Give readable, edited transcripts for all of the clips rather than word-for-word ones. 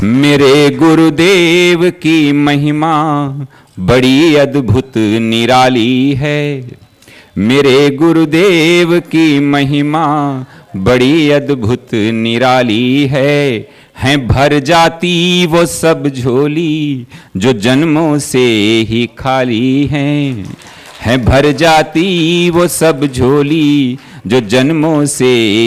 मेरे गुरुदेव की महिमा बड़ी अद्भुत निराली है। मेरे गुरुदेव की महिमा बड़ी अद्भुत निराली है भर जाती वो सब झोली जो जन्मों से ही खाली है भर जाती वो सब झोली जो जन्मों से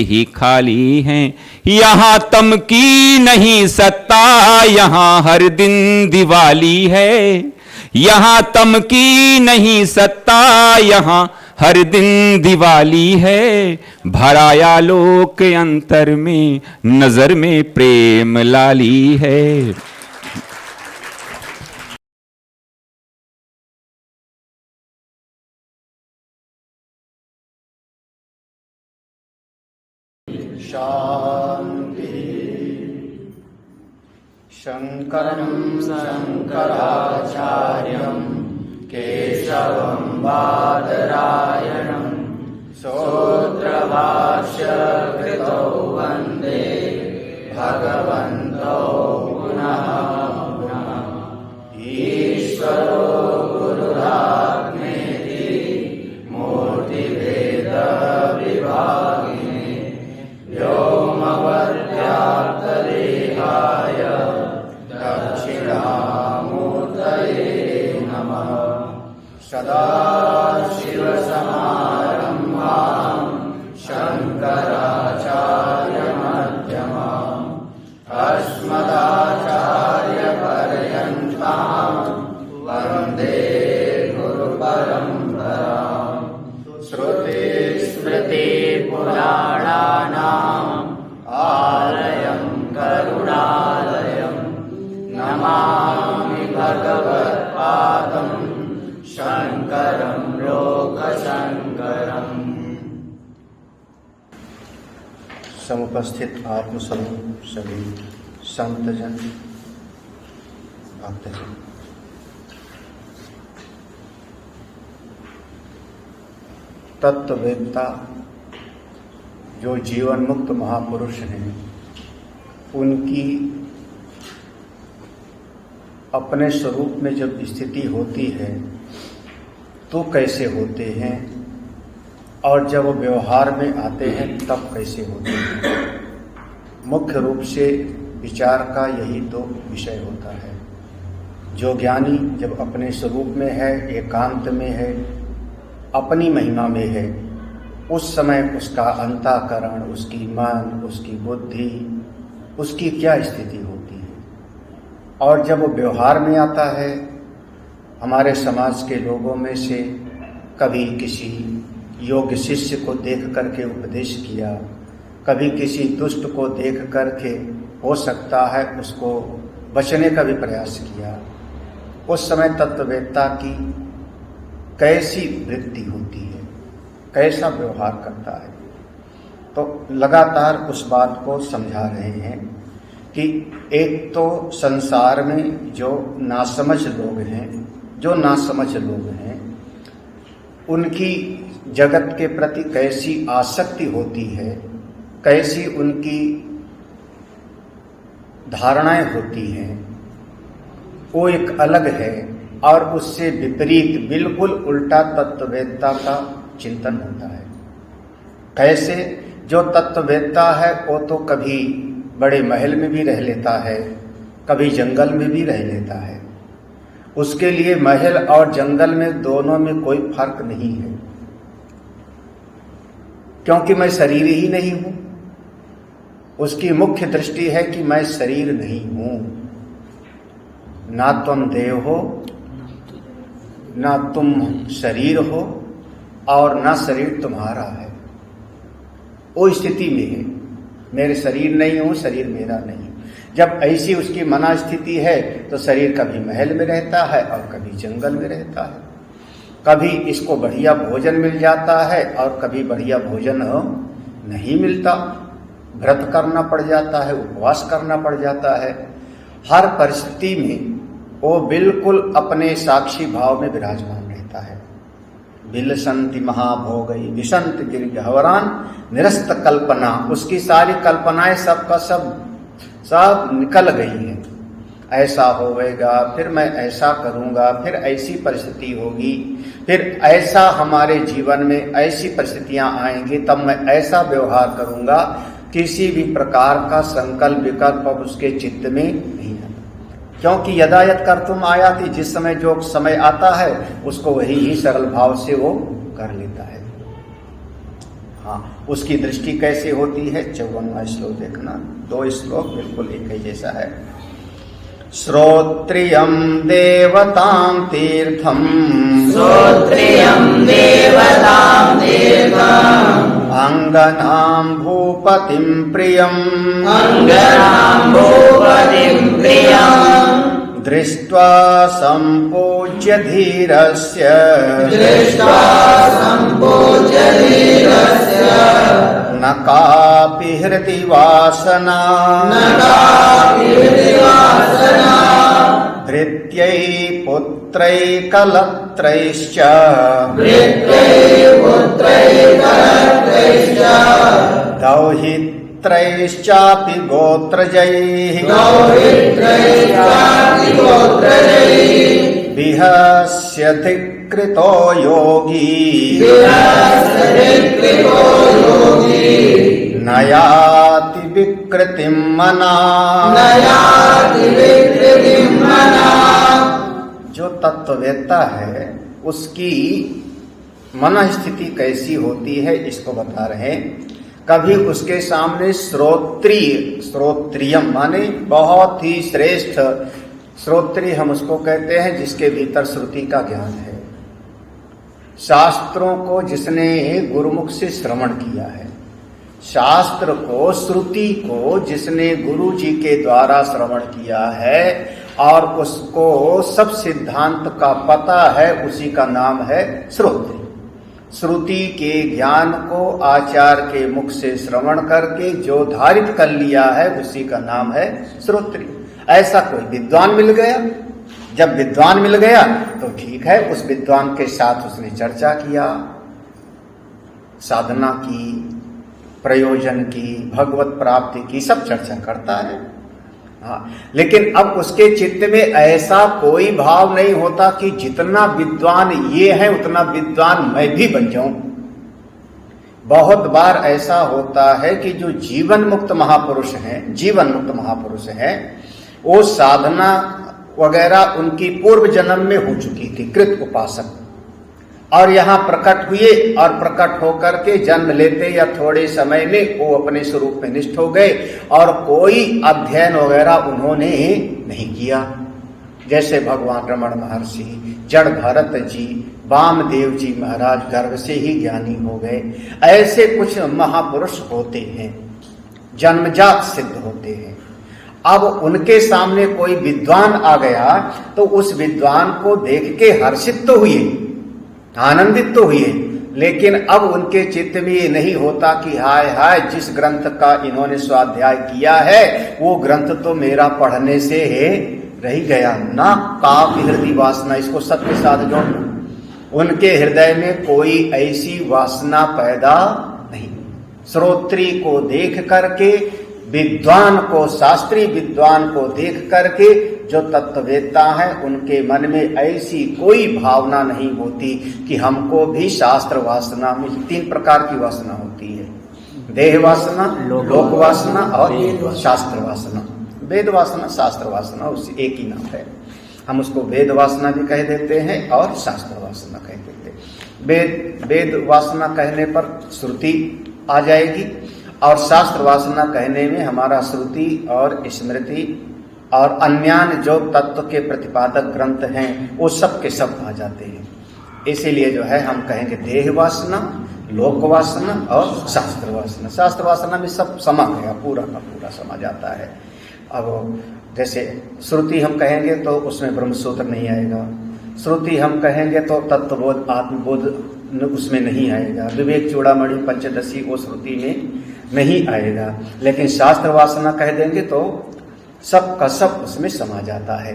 ही खाली हैं। यहाँ तम की नहीं सत्ता, यहाँ हर दिन दिवाली है। यहाँ तम की नहीं सत्ता, यहाँ हर दिन दिवाली है। भराया लोक अंतर में, नजर में प्रेम लाली है। शांति। शंकरं शंकराचार्यं केशवं बादरायणं सूत्रभाष्य कृतौ वन्दे भगवन्तौ पुनः पुनः। ईश्वरो गुरुरात्मेति मूर्तिभेद विभागिने व्योमवद्व्याप्तदेहाय दक्षिणामूर्तये नमः। सदाशिवसमारम्भां शङ्कराचार्यमध्यमाम् अस्मदाचार्यपर्यन्तां वन्दे गुरुपरम्पराम्। श्रुतिस्मृतिपुराणानाम् आलयं करुणालयं नमामि भगवत्पादं शंकरं लोकशंकरम्। समुपस्थित आत्मस्वरूप सभी संतजन भक्तजन, तत्ववेत्ता जो जीवन मुक्त महापुरुष हैं, उनकी अपने स्वरूप में जब स्थिति होती है तो कैसे होते हैं, और जब वो व्यवहार में आते हैं तब कैसे होते हैं। मुख्य रूप से विचार का यही तो विषय होता है। जो ज्ञानी जब अपने स्वरूप में है, एकांत में है, अपनी महिमा में है, उस समय उसका अंतःकरण, उसकी मन, उसकी बुद्धि, उसकी क्या स्थिति होती है। और जब वो व्यवहार में आता है, हमारे समाज के लोगों में से कभी किसी योग्य शिष्य को देख करके उपदेश किया, कभी किसी दुष्ट को देख करके हो सकता है उसको बचने का भी प्रयास किया, उस समय तत्ववेत्ता की कैसी वृत्ति होती है, कैसा व्यवहार करता है। तो लगातार उस बात को समझा रहे हैं कि एक तो संसार में जो नासमझ लोग हैं, उनकी जगत के प्रति कैसी आसक्ति होती है, कैसी उनकी धारणाएं होती हैं, वो एक अलग है। और उससे विपरीत बिल्कुल उल्टा तत्ववेत्ता का चिंतन होता है। कैसे? जो तत्ववेत्ता है वो तो कभी बड़े महल में भी रह लेता है, कभी जंगल में भी रह लेता है। उसके लिए महल और जंगल में दोनों में कोई फर्क नहीं है, क्योंकि मैं शरीर ही नहीं हूं। उसकी मुख्य दृष्टि है कि मैं शरीर नहीं हूं। ना तुम देह हो, ना तुम शरीर हो, और ना शरीर तुम्हारा है। वो स्थिति में है, मेरे शरीर नहीं हूं, शरीर मेरा नहीं। जब ऐसी उसकी मना स्थिति है तो शरीर कभी महल में रहता है और कभी जंगल में रहता है। कभी इसको बढ़िया भोजन मिल जाता है और कभी बढ़िया भोजन नहीं मिलता, व्रत करना पड़ जाता है, उपवास करना पड़ जाता है। हर परिस्थिति में वो बिल्कुल अपने साक्षी भाव में विराजमान रहता है। बिलसंति महाभोगई विसंत गिरिहवरान निरस्त कल्पना, उसकी सारी कल्पनाएं सब का सब सब निकल गई हैं। ऐसा होवेगा, फिर मैं ऐसा करूँगा, फिर ऐसी परिस्थिति होगी, फिर ऐसा हमारे जीवन में ऐसी परिस्थितियां आएंगी, तब मैं ऐसा व्यवहार करूँगा। किसी भी प्रकार का संकल्प विकल्प अब उसके चित्त में नहीं आता, क्योंकि यदायत कर्तुम आयाति, जिस समय जो समय आता है उसको वही ही सरल भाव से वो कर लेता है। हाँ, उसकी दृष्टि कैसे होती है? 54वां श्लोक देखना, 2 श्लोक बिल्कुल एक ही जैसा है। श्रोत्रियं देवतां तीर्थम्, श्रोत्रियं देवतां तीर्थम्, अङ्गनां भूपतिं प्रियम्, अङ्गनां भूपतिं प्रियम्, दृष्ट्वा सम्पूज्य धीरस्य, दृष्ट्वा सम्पूज्य धीरस्य, न कापि हृदि वासना, न कापि हृदि वासना, धृत्यै पुत्रै कलत्रैश्च, भृत्यै पुत्रै कलत्रैश्च, दौहित्रैश्चापि गोत्रजैः, दौहित्रैश्चापि गोत्रजैः, विहस्यति कृतो योगी, विहस्यतिकृतो योगी, न याति विकृतिं मना, न याति विकृतिं मना। जो तत्ववेत्ता है उसकी मन स्थिति कैसी होती है इसको बता रहे हैं। कभी उसके सामने श्रोत्रियम माने बहुत ही श्रेष्ठ, श्रोत्रिय हम उसको कहते हैं जिसके भीतर श्रुति का ज्ञान है, शास्त्रों को जिसने गुरुमुख से श्रवण किया है, शास्त्र को श्रुति को जिसने गुरु जी के द्वारा श्रवण किया है और उसको सब सिद्धांत का पता है, उसी का नाम है श्रोत्री। श्रुति के ज्ञान को आचार्य के मुख से श्रवण करके जो धारित कर लिया है उसी का नाम है श्रोत्री। ऐसा कोई विद्वान मिल गया, जब विद्वान मिल गया तो ठीक है, उस विद्वान के साथ उसने चर्चा किया, साधना की, प्रयोजन की, भगवत प्राप्ति की, सब चर्चा करता है। हाँ, लेकिन अब उसके चित्त में ऐसा कोई भाव नहीं होता कि जितना विद्वान ये है उतना विद्वान मैं भी बन जाऊं। बहुत बार ऐसा होता है कि जो जीवन मुक्त महापुरुष हैं, जीवन मुक्त महापुरुष हैं, वो साधना वगैरह उनकी पूर्व जन्म में हो चुकी थी, कृत उपासक, और यहाँ प्रकट हुए और प्रकट होकर के जन्म लेते या थोड़े समय में वो अपने स्वरूप में निष्ठ हो गए और कोई अध्ययन वगैरह उन्होंने नहीं किया। जैसे भगवान रमण महर्षि, जड़ भरत जी, वामदेव जी महाराज गर्भ से ही ज्ञानी हो गए। ऐसे कुछ महापुरुष होते हैं, जन्मजात सिद्ध होते हैं। अब उनके सामने कोई विद्वान आ गया तो उस विद्वान को देख के हर्षित तो हुए, आनंदित तो हुए, लेकिन अब उनके चित्त में ये नहीं होता कि हाय हाय जिस ग्रंथ का इन्होंने स्वाध्याय किया है वो ग्रंथ तो मेरा पढ़ने से रह गया ना। काव्य हृदय वासना, इसको सत्य साथ जोड़ना, उनके हृदय में कोई ऐसी वासना पैदा नहीं। श्रोत्री को देख करके, विद्वान को, शास्त्रीय विद्वान को देख करके जो तत्ववेत्ता है उनके मन में ऐसी कोई भावना नहीं होती कि हमको भी शास्त्र वासना में 3 प्रकार की वासना होती है, देह वासना, लोक वासना और शास्त्र वासना। वेद वासना, शास्त्र वासना उस एक ही नाम है, हम उसको वेद वासना भी कह देते हैं और शास्त्र वासना कह देते हैं। वेद वासना कहने पर श्रुति आ जाएगी और शास्त्र वासना कहने में हमारा श्रुति और स्मृति और अन्यान्य जो तत्व के प्रतिपादक ग्रंथ हैं वो सब के सब आ जाते हैं। इसीलिए जो है हम कहेंगे देह वासना, लोक वासना और शास्त्र वासना। शास्त्र वासना में सब समा गया, पूरा का पूरा समा जाता है। अब जैसे श्रुति हम कहेंगे तो उसमें ब्रह्मसूत्र नहीं आएगा, श्रुति हम कहेंगे तो तत्वबोध आत्मबोध उसमें नहीं आएगा, विवेक चूड़ामणि पंचदशी वो श्रुति में नहीं आएगा। लेकिन शास्त्र वासना कह देंगे तो सब का सब उसमें समा जाता है।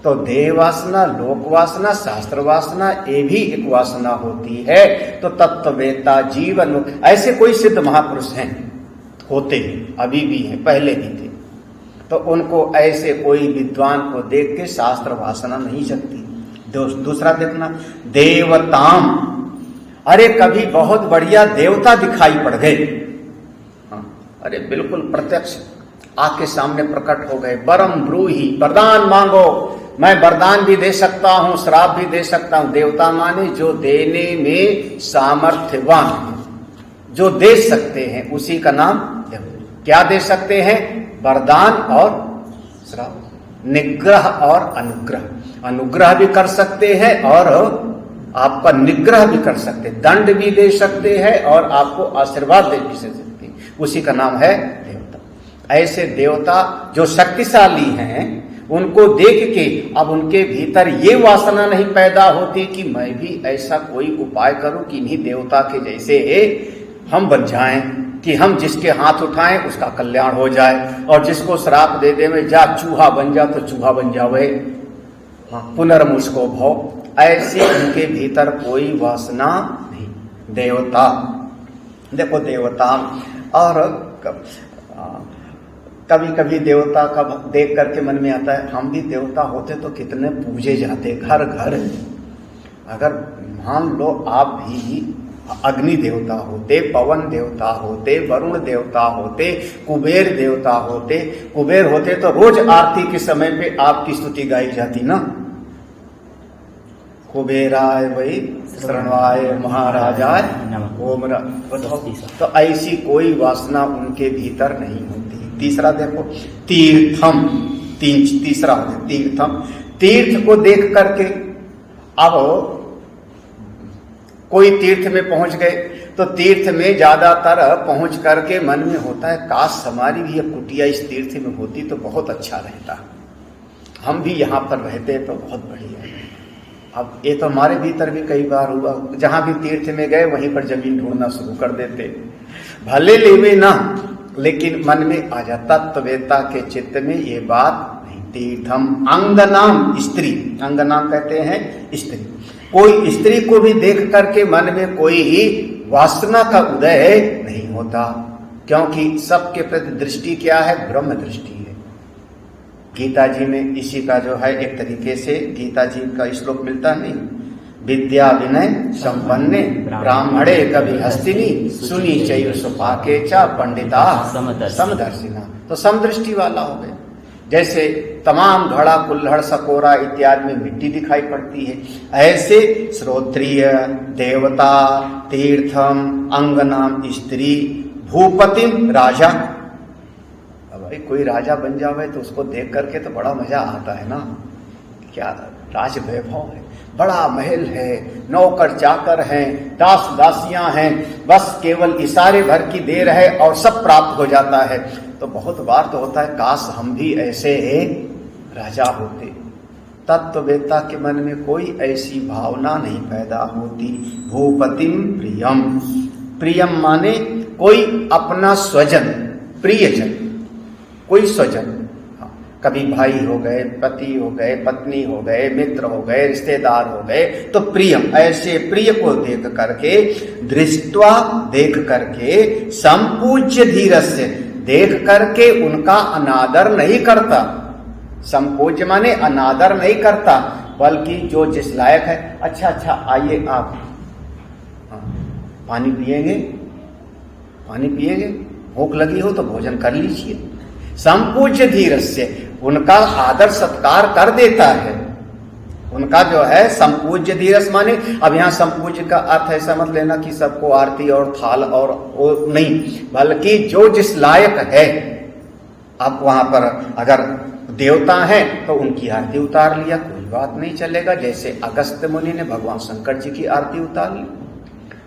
तो देह वासना, लोक वासना, शास्त्र वासना ये भी एक वासना होती है। तो तत्ववेत्ता जीवन ऐसे कोई सिद्ध महापुरुष हैं, होते हैं, अभी भी हैं, पहले भी थे। तो उनको ऐसे कोई विद्वान को देख के शास्त्र वासना नहीं जगती। दूसरा देखना, देवताम, अरे कभी बहुत बढ़िया देवता दिखाई पड़ गए, हाँ, अरे बिल्कुल प्रत्यक्ष आके सामने प्रकट हो गए। वरम ब्रूहि, वरदान मांगो, मैं वरदान भी दे सकता हूं, श्राप भी दे सकता हूं। देवता माने जो देने में सामर्थ्यवान, जो दे सकते हैं, उसी का नाम देवता। क्या दे सकते हैं? वरदान और श्राप, निग्रह और अनुग्रह। अनुग्रह भी कर सकते हैं और आपका निग्रह भी कर सकते हैं, दंड भी दे सकते हैं और आपको आशीर्वाद दे भी सकते हैं, उसी का नाम है देवता। ऐसे देवता जो शक्तिशाली हैं, उनको देख के अब उनके भीतर ये वासना नहीं पैदा होती कि मैं भी ऐसा कोई उपाय करूं कि इन्हीं देवता के जैसे हम बन जाएं, कि हम जिसके हाथ उठाएं उसका कल्याण हो जाए, और जिसको श्राप दे दे में जा चूहा बन जा तो चूहा बन जावे, हाँ, पुनर्मुस्को भव। ऐसे उनके भीतर कोई वासना नहीं। देवता, देखो देवता, और कभी कभी देवता का देख करके मन में आता है, हम भी देवता होते तो कितने पूजे जाते घर घर। अगर मान लो आप भी अग्नि देवता होते, पवन देवता होते, वरुण देवता होते, कुबेर देवता होते, कुबेर होते तो रोज आरती के समय पे आपकी स्तुति गाई जाती ना, कुबेराय वही शरणवाय महाराजाय ओम। तो ऐसी कोई वासना उनके भीतर नहीं होती। तीसरा देखो, तीर्थम, तीसरा तीर्थम, तीर्थ को देख करके अब कोई तीर्थ में पहुंच गए तो तीर्थ में ज्यादातर पहुंच करके मन में होता है, काश हमारी भी एक कुटिया इस तीर्थ में होती तो बहुत अच्छा रहता, हम भी यहाँ पर रहते तो बहुत बढ़िया। अब ये तो हमारे भीतर भी कई बार हुआ, जहां भी तीर्थ में गए वहीं पर जमीन ढूंढना शुरू कर देते, भले लेवे ना, लेकिन मन में आ जाता। तत्ववेता के चित्त में ये बात नहीं। तीर्थम, अंगनाम, स्त्री, अंगनाम कहते हैं स्त्री। कोई स्त्री को भी देख करके मन में कोई वासना का उदय नहीं होता, क्योंकि सबके प्रति दृष्टि क्या है? ब्रह्म दृष्टि है। गीता जी में इसी का जो है एक तरीके से गीता जी का श्लोक मिलता नहीं, विद्या विनय संपन्ने ब्राह्मणे कवि हस्तिनी सुनी चैव सुपाके चा पंडिता समदर्शिना। तो समदृष्टि वाला हो गया। जैसे तमाम घड़ा कुल्हड़ सकोरा इत्यादि में मिट्टी दिखाई पड़ती है, ऐसे श्रोत्रिय, देवता, तीर्थम, अंगनाम, स्त्री, भूपतिम, राजा। अब भाई कोई राजा बन जावे तो उसको देख करके तो बड़ा मजा आता है ना, क्या राज वैभव है, बड़ा महल है, नौकर चाकर हैं, दास दासियां हैं, बस केवल इशारे भर की देर है और सब प्राप्त हो जाता है। तो बहुत बार तो होता है, काश हम भी ऐसे राजा होते। तत्ववेत्ता के मन में कोई ऐसी भावना नहीं पैदा होती। भूपतिम प्रियम, प्रियम माने कोई अपना स्वजन, प्रियजन, कोई स्वजन, कभी भाई हो गए, पति हो गए, पत्नी हो गए, मित्र हो गए, रिश्तेदार हो गए, तो प्रियम, ऐसे प्रिय को देख करके, दृष्टवा देख करके, संपूज्य धीरस्य देख करके उनका अनादर नहीं करता। संपूज्य माने अनादर नहीं करता, बल्कि जो जिस लायक है, अच्छा अच्छा आइए आप पानी पिएंगे, पानी पिएंगे, भूख लगी हो तो भोजन कर लीजिए। संपूज्य धीरस्य उनका आदर सत्कार कर देता है। उनका जो है संपूज्य धीरस माने, अब यहाँ संपूज्य का अर्थ ऐसा मत लेना कि सबको आरती और थाल और वो नहीं, बल्कि जो जिस लायक है। अब वहां पर अगर देवता हैं तो उनकी आरती उतार लिया, कोई बात नहीं चलेगा। जैसे अगस्त्य मुनि ने भगवान शंकर जी की आरती उतार ली,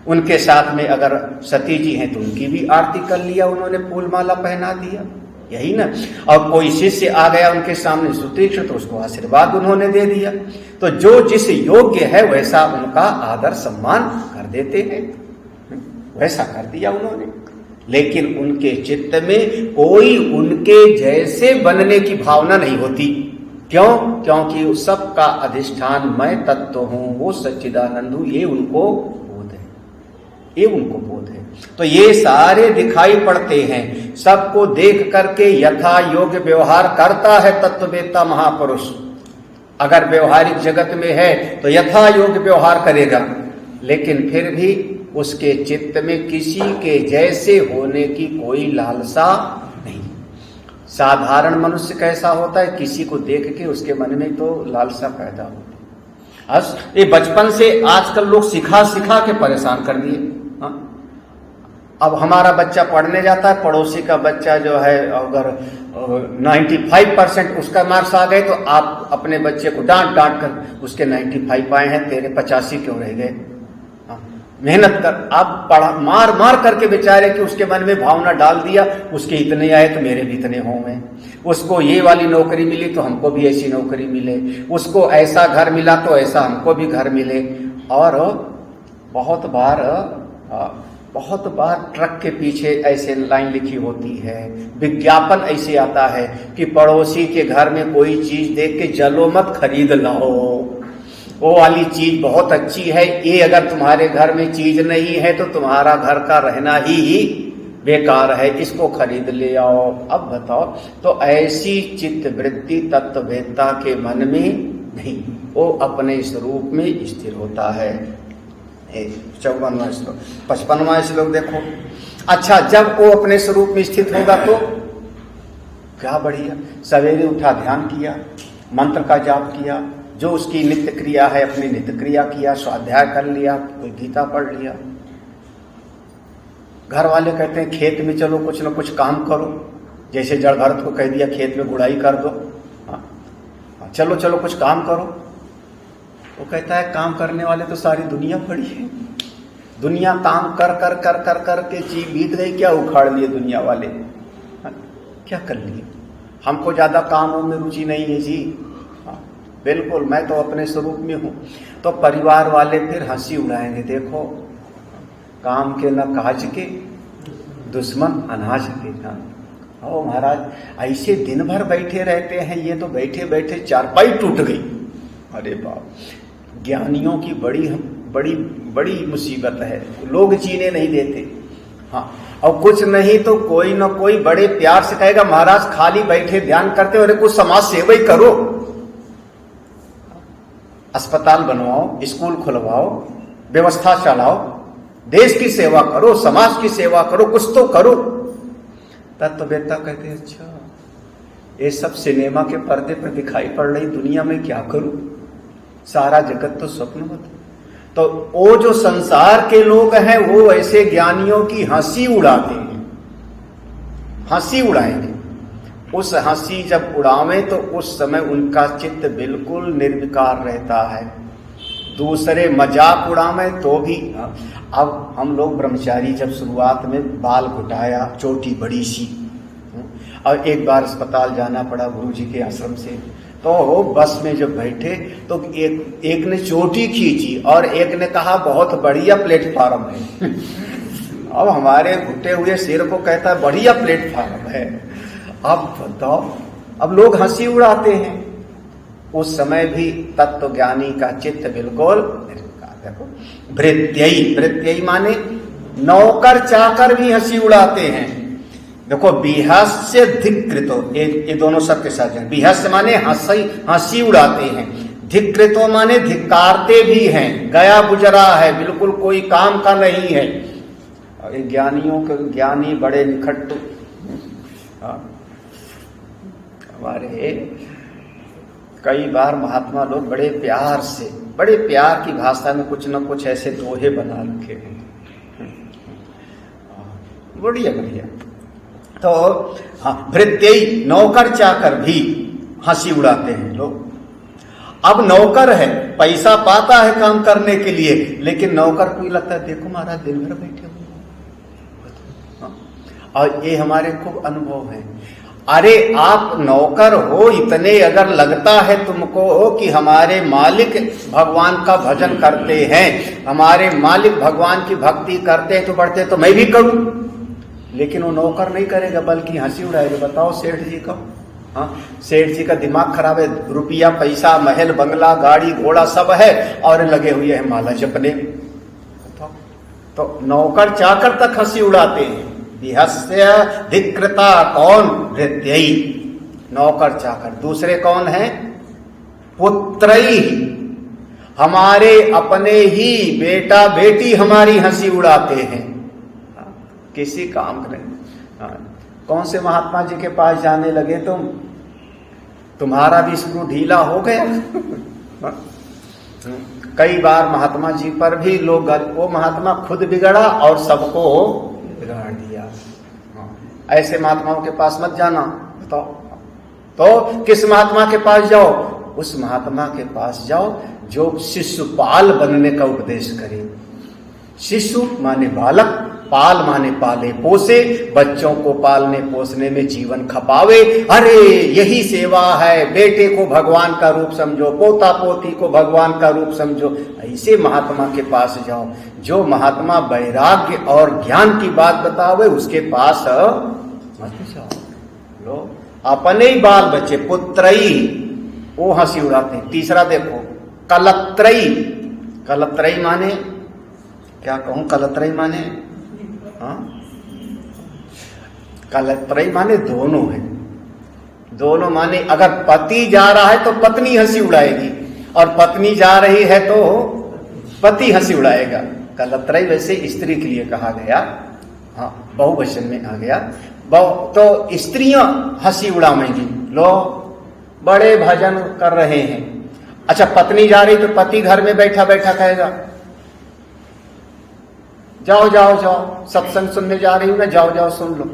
उनके साथ में अगर सती जी हैं तो उनकी भी आरती कर लिया, उन्होंने फूल माला पहना दिया, यही ना। और कोई शिष्य आ गया उनके सामने सुतीक्ष्ण, तो उसको आशीर्वाद उन्होंने दे दिया। तो जो जिस योग्य है वैसा उनका आदर सम्मान कर देते हैं, वैसा कर दिया उन्होंने। लेकिन उनके चित्त में कोई उनके जैसे बनने की भावना नहीं होती। क्यों? क्योंकि सबका अधिष्ठान मैं तत्व हूं, वो सच्चिदानंद हूं, ये उनको बोध है। ये उनको बोध है। तो ये सारे दिखाई पड़ते हैं, सबको देख करके यथा योग्य व्यवहार करता है तत्ववेत्ता महापुरुष। अगर व्यवहारिक जगत में है तो यथा योग्य व्यवहार करेगा, लेकिन फिर भी उसके चित्त में किसी के जैसे होने की कोई लालसा नहीं। साधारण मनुष्य कैसा होता है, किसी को देख के उसके मन में तो लालसा पैदा होती है। ये बचपन से आजकल लोग सिखा सिखा के परेशान कर दिए। अब हमारा बच्चा पढ़ने जाता है, पड़ोसी का बच्चा जो है अगर 95% उसका मार्क्स आ गए तो आप अपने बच्चे को डांट डांट कर उसके 95 आए हैं, तेरे 85 क्यों रह गए? मेहनत कर, आप पढ़ा मार मार करके बेचारे कि उसके मन में भावना डाल दिया, उसके इतने आए तो मेरे भी इतने होंगे, उसको ये वाली नौकरी मिली तो हमको भी ऐसी नौकरी मिले, उसको ऐसा घर मिला तो ऐसा हमको भी घर मिले। और बहुत बार ट्रक के पीछे ऐसे लाइन लिखी होती है, विज्ञापन ऐसे आता है कि पड़ोसी के घर में कोई चीज देख के जलो मत, खरीद लाओ, वो वाली चीज बहुत अच्छी है, ये अगर तुम्हारे घर में चीज नहीं है तो तुम्हारा घर का रहना ही बेकार है, इसको खरीद ले आओ। अब बताओ, तो ऐसी चित्त वृत्ति तत्ववेत्ता के मन में नहीं, वो अपने स्वरूप में स्थिर होता है। 54वां श्लोक, 55वां श्लोक देखो। अच्छा, जब वो अपने स्वरूप में स्थित होगा तो क्या बढ़िया, सवेरे उठा ध्यान किया, मंत्र का जाप किया, जो उसकी नित्य क्रिया है अपनी नित्य क्रिया किया, स्वाध्याय कर लिया, कोई गीता पढ़ लिया। घर वाले कहते हैं खेत में चलो कुछ न कुछ काम करो, जैसे जड़ भरत को कह दिया खेत में गुड़ाई कर दो, चलो चलो कुछ काम करो। वो कहता है काम करने वाले तो सारी दुनिया पड़ी है, दुनिया काम कर कर कर कर कर के चीज बीत गई, क्या उखाड़ लिए दुनिया वाले, क्या कर लिए? हमको ज्यादा कामों में रुचि नहीं है जी, बिल्कुल, मैं तो अपने स्वरूप में हूं। तो परिवार वाले फिर हंसी उड़ाएंगे, देखो काम के न काज के, दुश्मन अनाज के। ओ महाराज, ऐसे दिन भर बैठे रहते हैं, ये तो बैठे बैठे चारपाई टूट गई। अरे बाप, ज्ञानियों की बड़ी बड़ी बड़ी मुसीबत है, लोग जीने नहीं देते। हाँ, और कुछ नहीं तो कोई ना कोई बड़े प्यार से कहेगा महाराज खाली बैठे ध्यान करते, अरे कुछ समाज सेवा ही करो, अस्पताल बनवाओ, स्कूल खुलवाओ, व्यवस्था चलाओ, देश की सेवा करो, समाज की सेवा करो, कुछ तो करो। तत्ववेत्ता कहते हैं अच्छा, ये सब सिनेमा के पर्दे पर दिखाई पड़ रही दुनिया में क्या करूं, सारा जगत तो स्वप्नवत। तो वो जो संसार के लोग हैं वो ऐसे ज्ञानियों की हंसी उड़ाते हैं, हंसी उड़ाएंगे। उस हंसी जब उड़ावे तो उस समय उनका चित्त बिल्कुल निर्विकार रहता है, दूसरे मजाक उड़ावे तो भी। अब हम लोग ब्रह्मचारी जब शुरुआत में बाल घुटाया, चोटी बड़ी सी, और एक बार अस्पताल जाना पड़ा गुरुजी के आश्रम से, तो बस में जब बैठे तो एक ने चोटी खींची और एक ने कहा बहुत बढ़िया प्लेटफार्म है। अब हमारे घुटे हुए सिर को कहता है बढ़िया प्लेटफार्म है। अब बताओ, अब लोग हंसी उड़ाते हैं। उस समय भी तत्वज्ञानी का चित्त बिल्कुल देखो, भृत्यई माने नौकर चाकर भी हंसी उड़ाते हैं। देखो, बिहस्य धिक्कृतो, ये दोनों सबके साथ हैं। बिहस्य माने हंसी उड़ाते हैं, धिक्कृतो माने धिक्कारते भी हैं, गया गुजरा है, बिल्कुल कोई काम का नहीं है। ज्ञानियों के ज्ञानी बड़े निखट्टू, हमारे कई बार महात्मा लोग बड़े प्यार की भाषा में कुछ न कुछ ऐसे दोहे बना रखे हैं, बढ़िया बढ़िया। तो हाँ, भृत्यई नौकर चाकर भी हंसी उड़ाते हैं लोग। अब नौकर है, पैसा पाता है काम करने के लिए, लेकिन नौकर को लगता है देखो महाराज दिन भर बैठे हुए। और ये हमारे खूब अनुभव है। अरे आप नौकर हो, इतने अगर लगता है तुमको कि हमारे मालिक भगवान का भजन करते हैं, हमारे मालिक भगवान की भक्ति करते हैं तो बढ़ते तो मैं भी करूं, लेकिन वो नौकर नहीं करेगा बल्कि हंसी उड़ाएगा। बताओ सेठ जी का, हाँ, सेठ जी का दिमाग खराब है, रुपया पैसा महल बंगला गाड़ी घोड़ा सब है और लगे हुए हैं माला जपने। बताओ तो नौकर चाकर तक हंसी उड़ाते हैं। विहस्य धिकृता कौन? वृत्यई, नौकर चाकर। दूसरे कौन है? पुत्रई, हमारे अपने ही बेटा बेटी हमारी हंसी उड़ाते हैं। किसी काम करें। कौन से महात्मा जी के पास जाने लगे तुम? तुम्हारा भी स्क्रू ढीला हो गया। कई बार महात्मा जी पर भी लोग, वो महात्मा खुद बिगड़ा और सबको बिगाड़ दिया। ऐसे महात्माओं के पास मत जाना। तो किस महात्मा के पास जाओ? उस महात्मा के पास जाओ जो शिशुपाल बनने का उपदेश करे। शिशु माने बालक, पाल माने पाले पोसे, बच्चों को पालने पोसने में जीवन खपावे। अरे यही सेवा है। बेटे को भगवान का रूप समझो, पोता पोती को भगवान का रूप समझो। ऐसे महात्मा के पास जाओ। जो महात्मा वैराग्य और ज्ञान की बात बतावे उसके पास मत जाओ। लो अपने ही बाल बच्चे पुत्रई, वो हंसी उड़ाते हैं। तीसरा देखो, कलत्रई। कलत्रई माने क्या कहूं? कलत्रई माने, हाँ, कलत्रई माने दोनों है। दोनों माने अगर पति जा रहा है तो पत्नी हंसी उड़ाएगी, और पत्नी जा रही है तो पति हंसी उड़ाएगा। कलत्रई वैसे स्त्री के लिए कहा गया, हाँ, बहुवचन में आ गया। तो स्त्रियां हंसी उड़ाएंगी। लो बड़े भजन कर रहे हैं। अच्छा, पत्नी जा रही तो पति घर में बैठा बैठा कहेगा, जाओ जाओ जाओ, सत्संग सुनने जा रही हूं ना, जाओ जाओ सुन लो।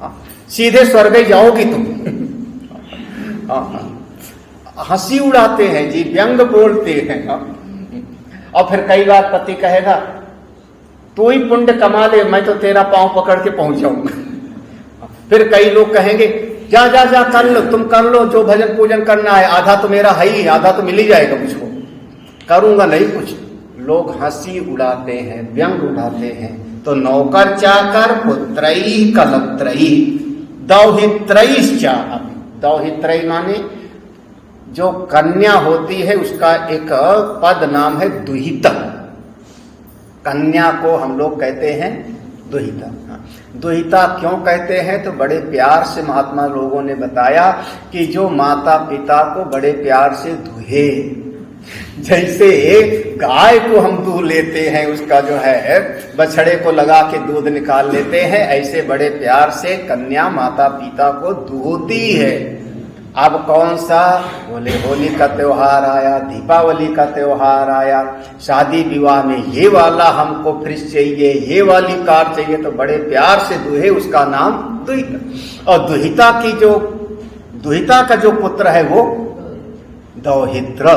हाँ, सीधे स्वर्ग जाओगी तुम। हंसी उड़ाते हैं जी, व्यंग बोलते हैं। और फिर कई बार पति कहेगा, तू ही पुण्य कमा ले, मैं तो तेरा पांव पकड़ के पहुंच जाऊंगा। फिर कई लोग कहेंगे, जा जा जा कर लो, तुम कर लो जो भजन पूजन करना है, आधा तो मेरा है ही, आधा तो मिल ही जाएगा मुझको, करूंगा नहीं कुछ। लोग हंसी उड़ाते हैं, व्यंग उड़ाते हैं। तो नौकर चाकर, पुत्रई, कलत्रई, दौहित्रईश्चा। दौहित्रई माने जो कन्या होती है उसका एक पद नाम है दुहिता। कन्या को हम लोग कहते हैं दुहिता। दुहिता क्यों कहते हैं? तो बड़े प्यार से महात्मा लोगों ने बताया कि जो माता पिता को बड़े प्यार से दुहे, जैसे गाय को हम दूध लेते हैं, उसका जो है बछड़े को लगा के दूध निकाल लेते हैं, ऐसे बड़े प्यार से कन्या माता पिता को दूहती है। अब कौन सा? बोले होली का त्योहार आया, दीपावली का त्योहार आया, शादी विवाह में ये वाला हमको फ्रिज चाहिए, ये वाली कार चाहिए, तो बड़े प्यार से दुहे, उसका नाम दुहिता। और दुहिता का जो पुत्र है वो दौहित्र,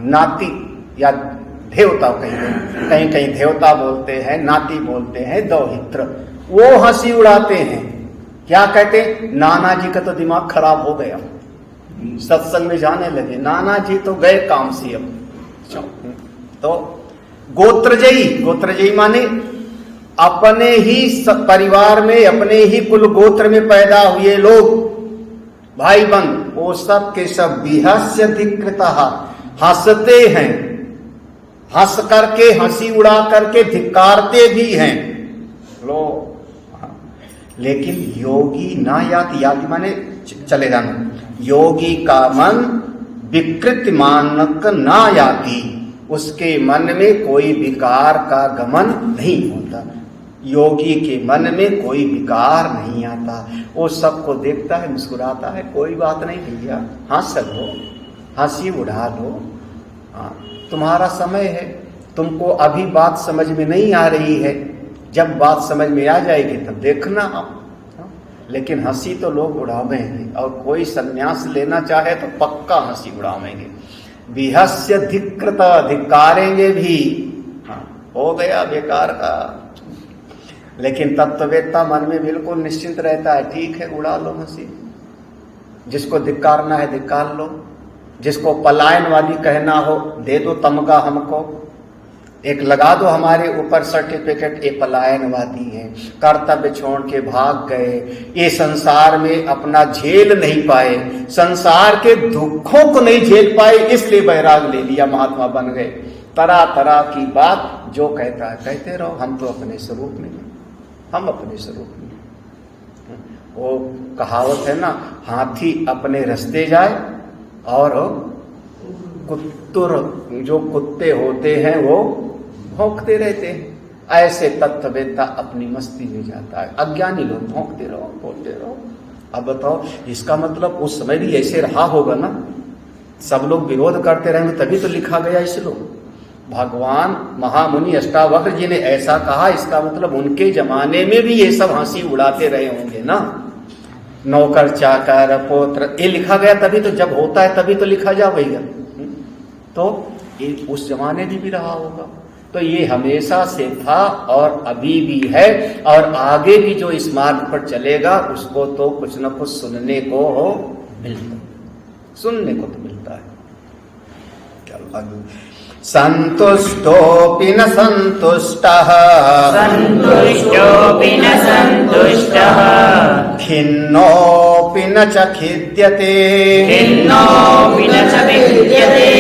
नाती या देवता, कहीं कहीं देवता बोलते हैं, नाती बोलते हैं, दौहित्र। वो हंसी उड़ाते हैं। क्या कहते? नाना जी का तो दिमाग खराब हो गया, सत्संग में जाने लगे, नाना जी तो गए काम से अब। तो गोत्रजयी, गोत्रजयी माने अपने ही परिवार में, अपने ही कुल गोत्र में पैदा हुए लोग, भाई बंद, वो सब के सब विहस्य धिकृता, हंसते हैं, हंस करके, हंसी उड़ा करके धिक्कारते भी हैं। लो, लेकिन योगी ना याति, याति माने चले जाना, योगी का मन विकृत मानक ना याति, उसके मन में कोई विकार का गमन नहीं होता। योगी के मन में कोई विकार नहीं आता, वो सबको देखता है, मुस्कुराता है, कोई बात नहीं भैया, हंस लो, हंसी उड़ा लो। तुम्हारा समय है, तुमको अभी बात समझ में नहीं आ रही है, जब बात समझ में आ जाएगी तब देखना आप। लेकिन हंसी तो लोग उड़ावेंगे, और कोई संन्यास लेना चाहे तो पक्का हंसी उड़ावेंगे। विहस्य धिकृत, धिक्कारेंगे भी। हो गया बेकार का। लेकिन तत्ववेत्ता मन में बिल्कुल निश्चिंत रहता है, ठीक है उड़ा लो हंसी, जिसको धिक्कारना है धिक्कार लो, जिसको पलायनवादी कहना हो दे दो तमगा हमको, एक लगा दो हमारे ऊपर सर्टिफिकेट, ये पलायनवादी है, कर्तव्य छोड़ के भाग गए, ये संसार में अपना झेल नहीं पाए, संसार के दुखों को नहीं झेल पाए, इसलिए बैराग ले लिया, महात्मा बन गए। तरह तरह की बात जो कहता है कहते रहो, हम तो अपने स्वरूप में हैं, हम अपने स्वरूप में। वो कहावत है ना, हाथी अपने रास्ते जाए और कुत्तुर जो कुत्ते होते हैं वो भौंकते रहते हैं। ऐसे तत्ववेत्ता अपनी मस्ती में जाता है, अज्ञानी लोग भौंकते रहो बोलते रहो। अब बताओ, इसका मतलब उस समय भी ऐसे रहा होगा ना, सब लोग विरोध करते रहेंगे तभी तो लिखा गया इस लोग। भगवान महामुनि अष्टावक्र जी ने ऐसा कहा, इसका मतलब उनके जमाने में भी ये सब हंसी उड़ाते रहे होंगे ना। नौकर चाकर पोत्र ये लिखा गया तभी तो, जब होता है तभी तो लिखा जाएगा। तो ये उस जमाने में भी रहा होगा। तो ये हमेशा से था और अभी भी है, और आगे भी जो इस मार्ग पर चलेगा उसको तो कुछ न कुछ सुनने को मिलता, सुनने को तो मिलता है। चलो आगे। संतुष्टोऽपि न संतुष्टः, सन्तुष्टोऽपि न सन्तुष्टः, खिन्नोऽपि न च खिद्यते, खिन्नोऽपि न च विद्यते,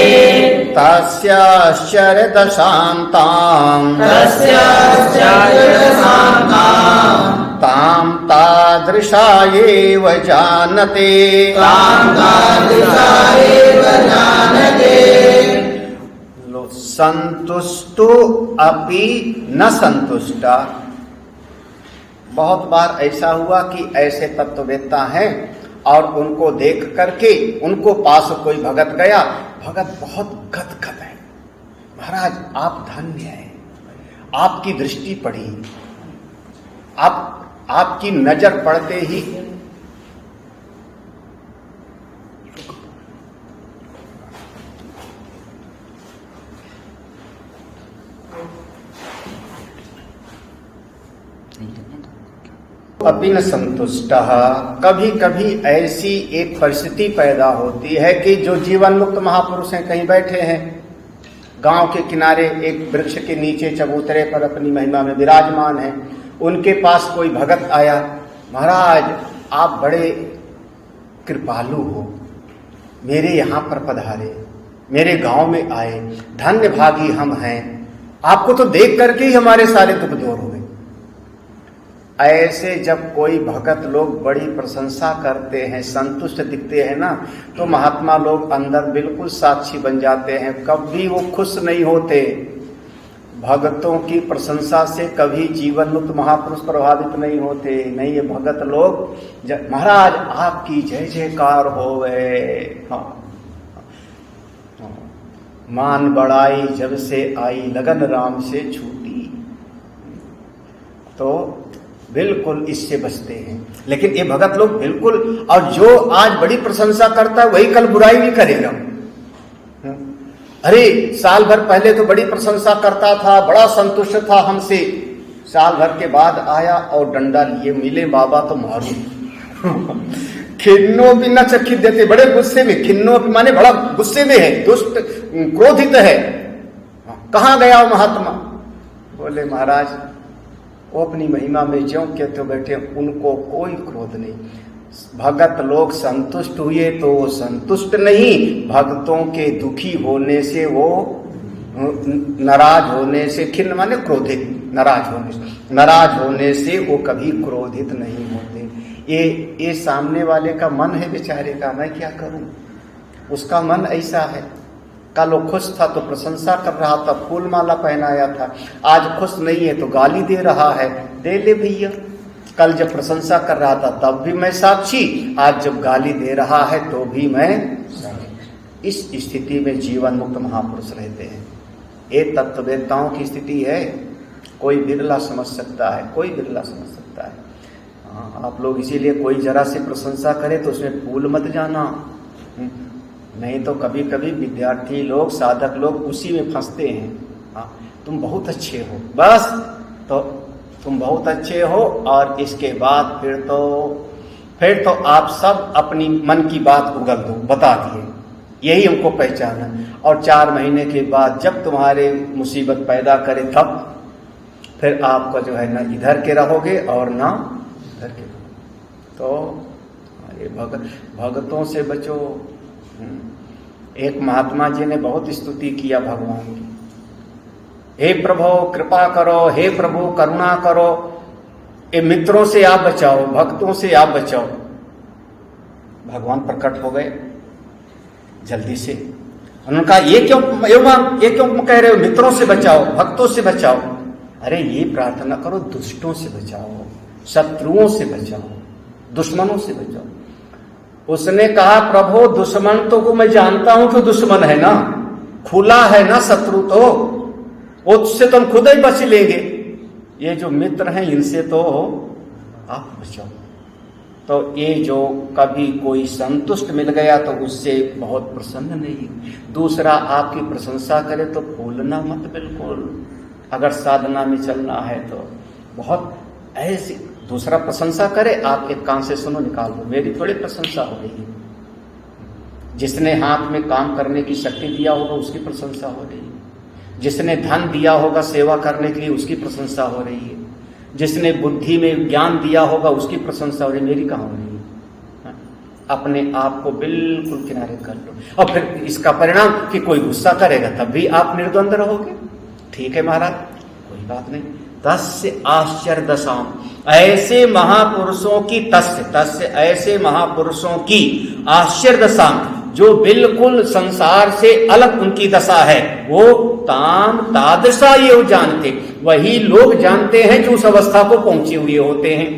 तस्याश्चर्यदशान्ताम्, तस्याश्चर्यदशान्ताम्, तां तादृशा एव जानते, तां तादृशा एव जानते। संतुष्टो अपि न संतुष्टा। बहुत बार ऐसा हुआ कि ऐसे तत्ववेत्ता हैं और उनको देख करके उनको पास कोई भगत गया, भगत बहुत गदगद है, महाराज आप धन्य हैं, आपकी दृष्टि पड़ी, आपकी नजर पड़ते ही अपि न संतुष्ट। कभी कभी ऐसी एक परिस्थिति पैदा होती है कि जो जीवन मुक्त महापुरुष हैं, कहीं बैठे हैं गांव के किनारे एक वृक्ष के नीचे चबूतरे पर अपनी महिमा में विराजमान हैं, उनके पास कोई भगत आया, महाराज आप बड़े कृपालु हो, मेरे यहाँ पर पधारे, मेरे गांव में आए, धन्य भागी हम हैं, आपको तो देख करके ही हमारे सारे दुख दूर हो गए। ऐसे जब कोई भगत लोग बड़ी प्रशंसा करते हैं, संतुष्ट दिखते हैं ना, तो महात्मा लोग अंदर बिल्कुल साक्षी बन जाते हैं, कभी वो खुश नहीं होते। भगतों की प्रशंसा से कभी जीवन मुक्त महापुरुष प्रभावित नहीं होते। नहीं, ये भगत लोग महाराज आपकी जय जयकार होवे, हाँ, मान बढ़ाई जब से आई, लगन राम से छूटी, तो बिल्कुल इससे बचते हैं। लेकिन ये भगत लोग बिल्कुल, और जो आज बड़ी प्रशंसा करता है वही कल बुराई भी करेगा। अरे साल भर पहले तो बड़ी प्रशंसा करता था, बड़ा संतुष्ट था हमसे, साल भर के बाद आया और डंडा लिए मिले, बाबा तो मारू। खिन्नो भी न चखित देते, बड़े गुस्से में, खिन्नो माने बड़ा गुस्से में है, दुष्ट क्रोधित है। कहाँ गया वो महात्मा? बोले महाराज वो अपनी महिमा में ज्यों के तो बैठे, उनको कोई क्रोध नहीं। भगत लोग संतुष्ट हुए तो वो संतुष्ट नहीं, भक्तों के दुखी होने से वो नाराज होने से, खिन्न माने क्रोधित, नाराज होने से वो कभी क्रोधित नहीं होते। ये सामने वाले का मन है बेचारे का, मैं क्या करूं, उसका मन ऐसा है। कल वो खुश था तो प्रशंसा कर रहा था, फूल माला पहनाया था, आज खुश नहीं है तो गाली दे रहा है, दे ले भैया। कल जब प्रशंसा कर रहा था तब भी मैं साक्षी, आज जब गाली दे रहा है तो भी मैं साक्षी। इस स्थिति में जीवन मुक्त महापुरुष रहते हैं। ये तत्ववेत्ताओं की स्थिति है, कोई बिरला समझ सकता है, कोई बिरला समझ सकता है। आप लोग इसीलिए कोई जरा से प्रशंसा करे तो उसमें भूल मत जाना, नहीं तो कभी कभी विद्यार्थी लोग, साधक लोग उसी में फंसते हैं। हाँ, तुम बहुत अच्छे हो, बस तो तुम बहुत अच्छे हो, और इसके बाद फिर तो आप सब अपनी मन की बात उगल दो, बता दिए, यही हमको पहचाना। और 4 महीने के बाद जब तुम्हारे मुसीबत पैदा करे तब फिर आपका जो है ना इधर के रहोगे और ना इधर के। तो ये भगतों से बचो। एक महात्मा जी ने बहुत स्तुति किया भगवान की, हे प्रभु कृपा करो, हे प्रभु करुणा करो, ये मित्रों से आप बचाओ, भक्तों से आप बचाओ। भगवान प्रकट हो गए जल्दी से। उन्होंने कहा ये क्यों कह रहे हो, मित्रों से बचाओ, भक्तों से बचाओ? अरे ये प्रार्थना करो, दुष्टों से बचाओ, शत्रुओं से बचाओ, दुश्मनों से बचाओ। उसने कहा प्रभु दुश्मन तो को मैं जानता हूं कि दुश्मन है ना, खुला है ना शत्रु, तो उससे तुम खुद ही बच लेंगे। ये जो मित्र हैं इनसे तो आप बचाओ। तो ये जो कभी कोई संतुष्ट मिल गया तो उससे बहुत प्रसन्न नहीं। दूसरा आपकी प्रशंसा करे तो भूलना मत बिल्कुल। अगर साधना में चलना है तो बहुत ऐसी, दूसरा प्रशंसा करे, आप एक कान से सुनो निकाल दो, मेरी थोड़ी प्रशंसा हो रही है। जिसने हाथ में काम करने की शक्ति दिया होगा उसकी प्रशंसा हो रही है, जिसने धन दिया होगा सेवा करने के लिए उसकी प्रशंसा हो रही है, जिसने बुद्धि में ज्ञान दिया होगा उसकी प्रशंसा हो रही है, मेरी कहाँ हो रही है? अपने आप को बिल्कुल किनारे कर लो। और फिर इसका परिणाम कि कोई गुस्सा करेगा तब भी आप निर्द्वंद रहोगे। ठीक है महाराज, कोई बात नहीं। तस्य आश्चर्य दशाम, ऐसे महापुरुषों की तस्य ऐसे महापुरुषों की आश्चर्य दशाम, जो बिल्कुल संसार से अलग उनकी दशा है, वो ताम तादशा ये जानते, वही लोग जानते हैं जो उस अवस्था को पहुंचे हुए होते हैं।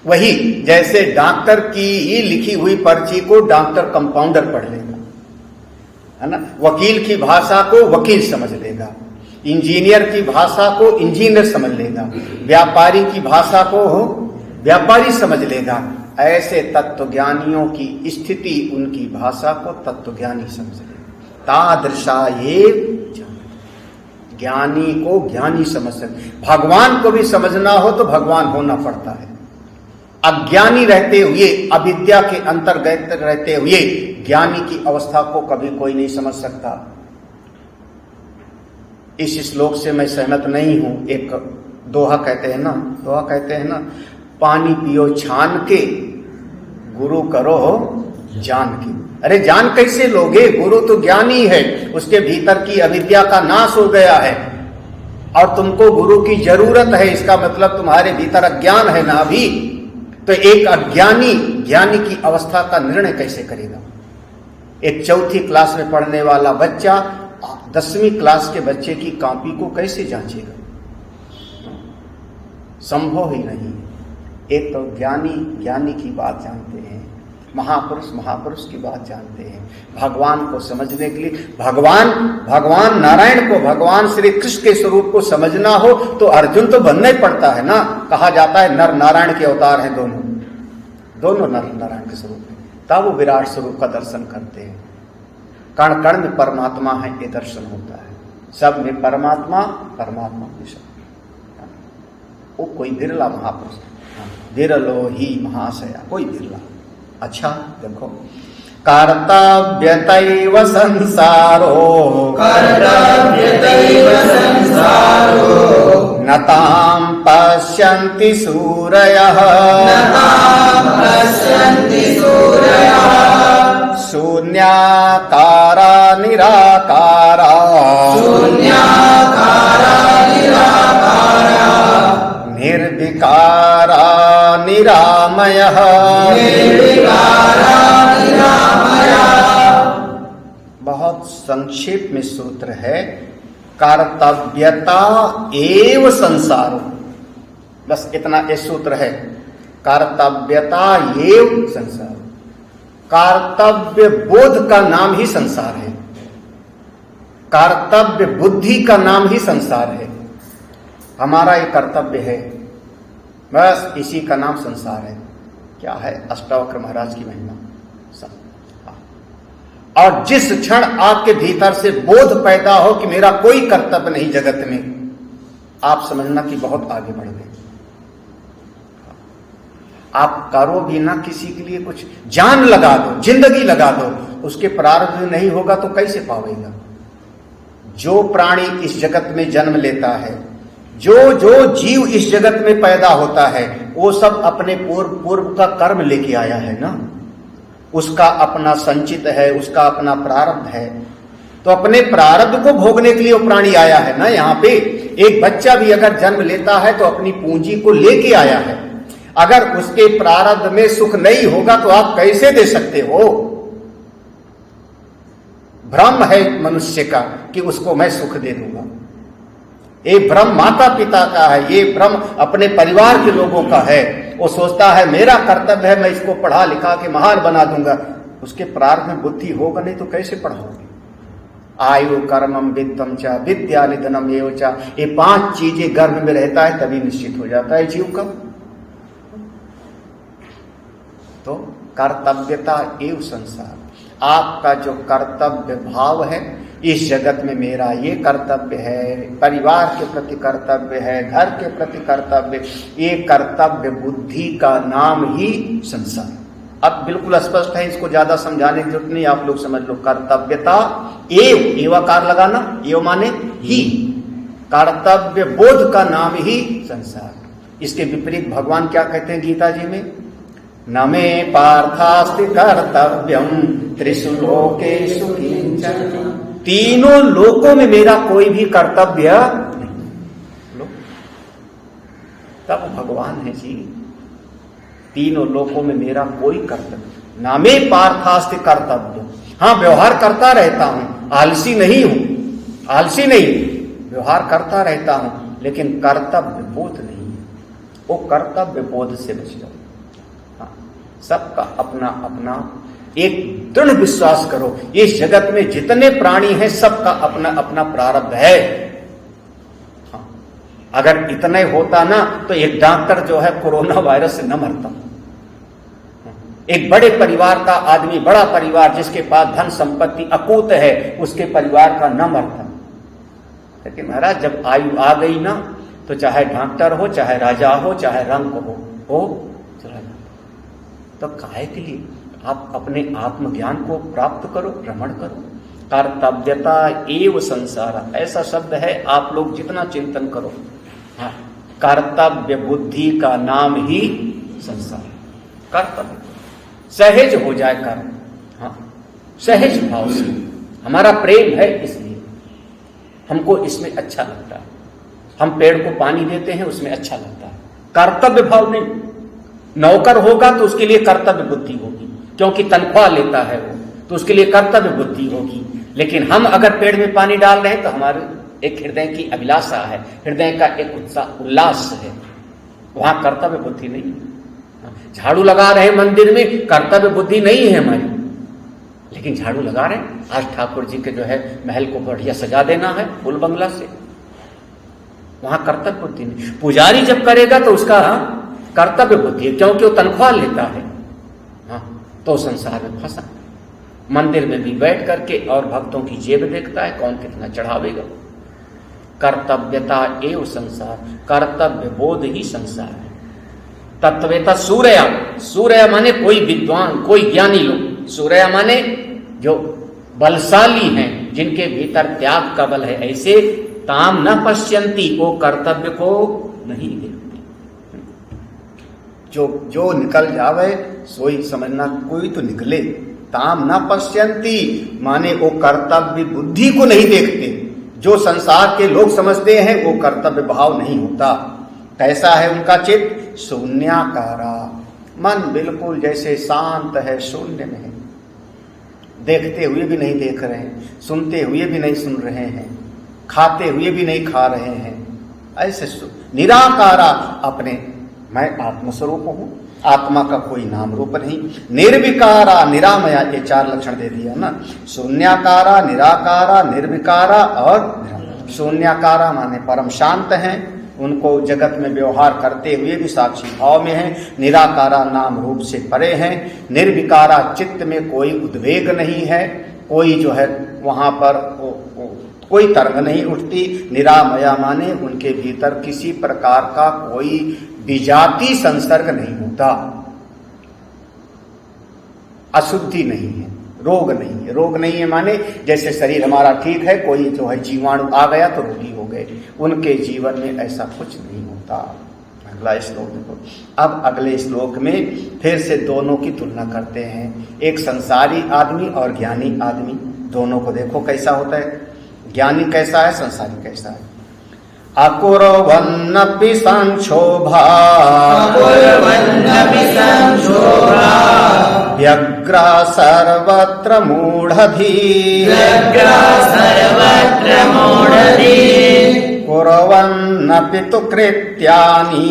वही जैसे डॉक्टर की ही लिखी हुई पर्ची को डॉक्टर कंपाउंडर पढ़ लेगा, है ना, वकील की भाषा को वकील समझ लेगा, इंजीनियर की भाषा को इंजीनियर समझ लेगा, व्यापारी की भाषा को व्यापारी समझ लेगा। ऐसे तत्वज्ञानियों की स्थिति, उनकी भाषा को तत्वज्ञानी समझ लेगा। तादृशा ये ज्ञानी को ज्ञानी समझ सकते। भगवान को भी समझना हो तो भगवान होना पड़ता है। अज्ञानी रहते हुए, अविद्या के अंतर्गत रहते हुए ज्ञानी की अवस्था को कभी कोई नहीं समझ सकता। इस श्लोक से मैं सहमत नहीं हूं। एक दोहा कहते हैं ना, पानी पियो छान के, गुरु करो जान के। अरे जान कैसे लोगे? गुरु तो ज्ञानी है, उसके भीतर की अविद्या का नाश हो गया है और तुमको गुरु की जरूरत है। इसका मतलब तुम्हारे भीतर अज्ञान है ना अभी। तो एक अज्ञानी ज्ञानी की अवस्था का निर्णय कैसे करेगा? एक चौथी क्लास में पढ़ने वाला बच्चा 10वीं क्लास के बच्चे की कॉपी को कैसे जांचेगा? संभव ही नहीं। एक तो ज्ञानी की बात जानते हैं, महापुरुष की बात जानते हैं। भगवान को समझने के लिए भगवान नारायण को, भगवान श्री कृष्ण के स्वरूप को समझना हो तो अर्जुन तो बनना ही पड़ता है ना। कहा जाता है नर नारायण के अवतार हैं दोनों नर नारायण के स्वरूप हैं, तब वो विराट स्वरूप का दर्शन करते हैं। कण कण में परमात्मा है, ये दर्शन होता है। सब में परमात्मा में सब। वो कोई बिरला महापुरुष, विरलो ही महाशया, कोई बिरला। अच्छा देखो, कर्तव्यतैव संसारो नतां पश्यन्ति सूरयः शून्याकारा निराकारा निर्विकारा निरामयः। बहुत संक्षेप में सूत्र है, कर्तव्यता एव संसारो। बस इतना ये सूत्र है, कर्तव्यता एव संसार। कर्तव्य बोध का नाम ही संसार है, कर्तव्य बुद्धि का नाम ही संसार है। हमारा ये कर्तव्य है, बस इसी का नाम संसार है। क्या है? अष्टावक्र महाराज की महिमा। और जिस क्षण आपके भीतर से बोध पैदा हो कि मेरा कोई कर्तव्य नहीं जगत में, आप समझना कि बहुत आगे बढ़ गए। आप करो भी ना किसी के लिए कुछ, जान लगा दो, जिंदगी लगा दो, उसके प्रारब्ध नहीं होगा तो कैसे पावेगा? जो प्राणी इस जगत में जन्म लेता है, जो जीव इस जगत में पैदा होता है, वो सब अपने पूर्व का कर्म लेके आया है ना। उसका अपना संचित है, उसका अपना प्रारब्ध है। तो अपने प्रारब्ध को भोगने के लिए वो प्राणी आया है ना। यहाँ पे एक बच्चा भी अगर जन्म लेता है तो अपनी पूंजी को लेके आया है। अगर उसके प्रारब्ध में सुख नहीं होगा तो आप कैसे दे सकते हो? भ्रम है मनुष्य का कि उसको मैं सुख दे दूंगा। ये भ्रम माता पिता का है, ये भ्रम अपने परिवार के लोगों का है। वो सोचता है मेरा कर्तव्य है, मैं इसको पढ़ा लिखा के महान बना दूंगा। उसके प्रारब्ध में बुद्धि होगा नहीं तो कैसे पढ़ाओगे? आयु कर्मम वित्तम च विद्या निधनम एव च, ये 5 चीजें गर्भ में रहता है तभी निश्चित हो जाता है जीव का। तो कर्तव्यता एव संसार, आपका जो कर्तव्य भाव है, इस जगत में मेरा ये कर्तव्य है, परिवार के प्रति कर्तव्य है, घर के प्रति कर्तव्य, ये कर्तव्य बुद्धि का नाम ही संसार। अब बिल्कुल स्पष्ट है, इसको ज्यादा समझाने की जरूरत नहीं, आप लोग समझ लो। कर्तव्यता एवकार लगाना, एव माने ही, कर्तव्य बोध का नाम ही संसार। इसके विपरीत भगवान क्या कहते हैं गीता जी में? न मे पार्थास्ति कर्तव्यम त्रिषु लोकेषु किंचन, तीनों लोकों में मेरा कोई भी कर्तव्य नहीं। तब भगवान है जी, तीनों लोकों में मेरा कोई कर्तव्य, ना मे पार्थास्ति कर्तव्य। हाँ, व्यवहार करता रहता हूं, आलसी नहीं हूं, आलसी नहीं, व्यवहार करता रहता हूं, लेकिन कर्तव्य बोध नहीं है। वो कर्तव्य बोध से बच जाओ। हाँ, सबका अपना अपना एक दृढ़ विश्वास करो, इस जगत में जितने प्राणी हैं सबका अपना अपना प्रारब्ध है। हाँ, अगर इतना ही होता ना तो एक डॉक्टर जो है कोरोना वायरस से न मरता। एक बड़े परिवार का आदमी, बड़ा परिवार जिसके पास धन संपत्ति अकूत है, उसके परिवार का न मरता। लेकिन महाराज जब आयु आ गई ना तो चाहे डॉक्टर हो, चाहे राजा हो, चाहे रंग हो चला जाता। तो काहे के लिए? आप अपने आत्मज्ञान को प्राप्त करो, भ्रमण करो। कर्तव्यता एव संसार, ऐसा शब्द है, आप लोग जितना चिंतन करो। हाँ, कर्तव्य बुद्धि का नाम ही संसार। कर्तव्य सहज हो जाए कर्म, हाँ, सहज भाव से। हमारा प्रेम है इसलिए हमको इसमें अच्छा लगता है। हम पेड़ को पानी देते हैं, उसमें अच्छा लगता है। कर्तव्य भाव नहीं। नौकर होगा तो उसके लिए कर्तव्य बुद्धि होगी, क्योंकि तनख्वाह लेता है वो, तो उसके लिए कर्तव्य बुद्धि होगी। लेकिन हम अगर पेड़ में पानी डाल रहे हैं तो हमारे एक हृदय की अभिलाषा है, हृदय का एक उत्साह उल्लास है, वहां कर्तव्य बुद्धि नहीं है। झाड़ू लगा रहे मंदिर में, कर्तव्य बुद्धि नहीं है हमारी, लेकिन झाड़ू लगा रहे हैं। आज ठाकुर जी के जो है महल को बढ़िया सजा देना है फूल बंगला से, वहां कर्तव्य बुद्धि नहीं। पुजारी जब करेगा तो उसका कर्तव्य बुद्धि है, क्योंकि वो तनख्वाह लेता है। हाँ, तो संसार में फंसा, मंदिर में भी बैठ करके और भक्तों की जेब देखता है, कौन कितना चढ़ावेगा। कर्तव्यता एव संसार, कर्तव्य बोध ही संसार है। तत्वेता सूर्या, सूर्य माने कोई विद्वान, कोई ज्ञानी लोग। सूर्य माने जो बलशाली हैं, जिनके भीतर त्याग का बल है। ऐसे ताम न पश्यंती, वो कर्तव्य को नहीं देखते। जो निकल जावे सोई समझना कोई तो निकले। ताम न पश्यंती माने वो कर्तव्य बुद्धि को नहीं देखते। जो संसार के लोग समझते हैं वो कर्तव्य भाव नहीं होता। कैसा है उनका चित्त? शून्याकारा, मन बिल्कुल जैसे शांत है, शून्य में है, देखते हुए भी नहीं देख रहे हैं, सुनते हुए भी नहीं सुन रहे हैं, खाते हुए भी नहीं खा रहे हैं। ऐसे निराकारा, अपने मैं आत्मस्वरूप हूं, आत्मा का कोई नाम रूप नहीं। निर्विकारा, निरामया, ये 4 लक्षण दे दिया ना। शून्याकारा, निराकारा, निर्विकारा और निरामया। शून्याकारा माने परम शांत हैं, उनको जगत में व्यवहार करते हुए भी साक्षी भाव में है। निराकारा नाम रूप से परे हैं। निर्विकारा, चित्त में कोई उद्वेग नहीं है, कोई जो है वहां पर कोई तरंग नहीं उठती। निरामया माने उनके भीतर किसी प्रकार का कोई विजाति संसर्ग नहीं होता, अशुद्धि नहीं है, रोग नहीं है। रोग नहीं है माने जैसे शरीर हमारा ठीक है, कोई जो है जीवाणु आ गया तो रोगी हो गए, उनके जीवन में ऐसा कुछ नहीं होता। अगला श्लोक देखो। अब अगले श्लोक में फिर से दोनों की तुलना करते हैं, एक संसारी आदमी और ज्ञानी आदमी, दोनों को देखो कैसा होता है, ज्ञानी कैसा है, संसारी कैसा है। अकुर्वन्नपि संक्षोभा व्यग्र सर्वत्र मूढ़धी कुर्वन्नपि तु कृत्यानि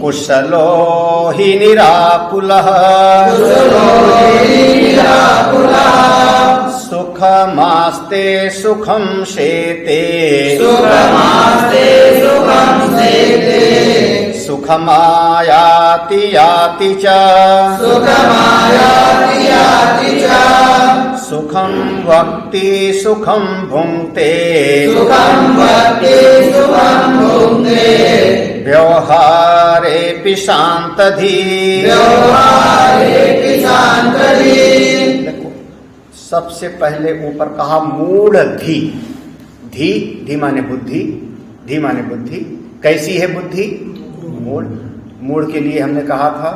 कुशलो हि निराकुलः सुखमास्ते सुखं शेते सुखमायाति याति च सुखं वक्ति सुखं भुङ्क्ते व्यवहारेऽपि शान्तधीः। देखो सबसे पहले ऊपर कहा मूढ़ धी, धी धी माने बुद्धि, धी माने बुद्धि। कैसी है बुद्धि? मूढ़। मूढ़ के लिए हमने कहा था,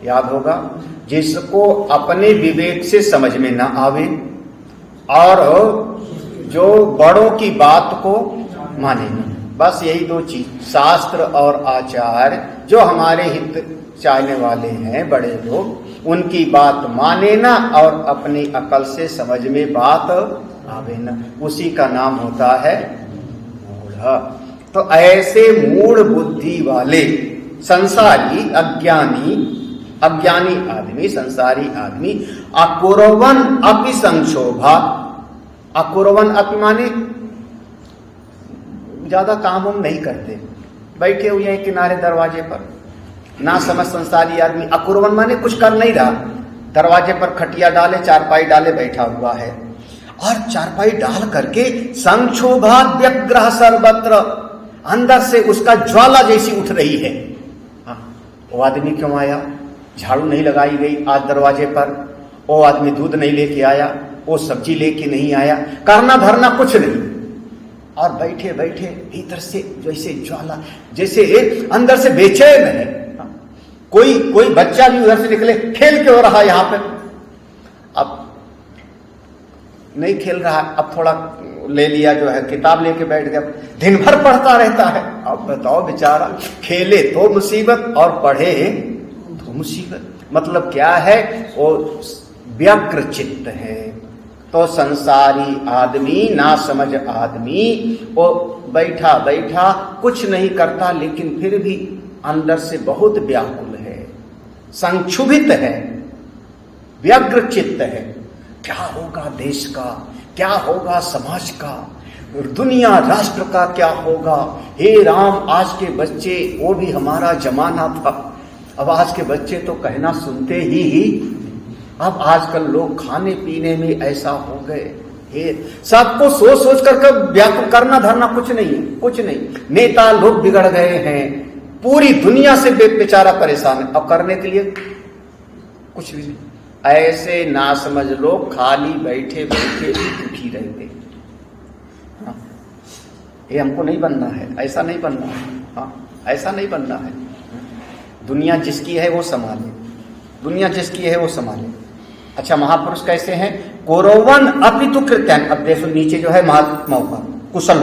याद होगा, जिसको अपने विवेक से समझ में ना आवे और जो बड़ों की बात को माने ना। बस यही दो चीज, शास्त्र और आचार्य, जो हमारे हित चाहने वाले हैं बड़े लोग, उनकी बात माने ना और अपनी अकल से समझ में बात आवे ना, उसी का नाम होता है मूढ़। तो ऐसे मूढ़ बुद्धि वाले संसारी अज्ञानी आदमी, संसारी आदमी, अकुर्वन अपि संक्षोभा। अकुर्वन अपि माने ज्यादा काम हम नहीं करते, बैठे हुए हैं किनारे दरवाजे पर, ना समझ संसारी आदमी। अकुर्वन माने कुछ कर नहीं रहा, दरवाजे पर खटिया डाले, चारपाई डाले, बैठा हुआ है और चारपाई डाल करके संक्षोभा व्यग्र सर्वत्र, अंदर से उसका ज्वाला जैसी उठ रही है। वो आदमी क्यों आया? झाड़ू नहीं लगाई गई आज दरवाजे पर, वो आदमी दूध नहीं लेके आया, वो सब्जी लेके नहीं आया, करना धरना कुछ नहीं, और बैठे बैठे भीतर से जैसे ज्वाला, जैसे अंदर से बेचैन है। कोई बच्चा भी उधर से निकले, खेल के हो रहा है यहाँ पे, अब नहीं खेल रहा, अब थोड़ा ले लिया, जो है किताब लेके बैठ गया, दिन भर पढ़ता रहता है। अब बताओ बेचारा, खेले तो मुसीबत और पढ़े तो मुसीबत। मतलब क्या है? वो व्यग्र चित्त है। तो संसारी आदमी, ना समझ आदमी, वो बैठा बैठा कुछ नहीं करता, लेकिन फिर भी अंदर से बहुत व्याकुल है, संक्षुभित है, व्यग्र चित्त है। क्या होगा देश का, क्या होगा समाज का, दुनिया राष्ट्र का क्या होगा? हे राम, आज के बच्चे, वो भी हमारा जमाना था, अब आज के बच्चे तो कहना सुनते ही। अब आजकल लोग खाने पीने में ऐसा हो गए, सबको सोच सोच कर व्याकुल, करना धरना कुछ नहीं है, कुछ नहीं। नेता लोग बिगड़ गए हैं, पूरी दुनिया से बेचारा परेशान है, अब करने के लिए कुछ भी नहीं। ऐसे ना समझ लोग खाली बैठे बैठे दुखी रहते। हाँ, ये हमको नहीं बनना है, ऐसा नहीं बनना है। हाँ, ऐसा नहीं बनना है। दुनिया जिसकी है वो संभाले, दुनिया जिसकी है वो संभाले। अच्छा, महापुरुष कैसे हैं? कौरवन अपितु कृत्यान। अब देखो नीचे जो है महात्माओं का कुशल,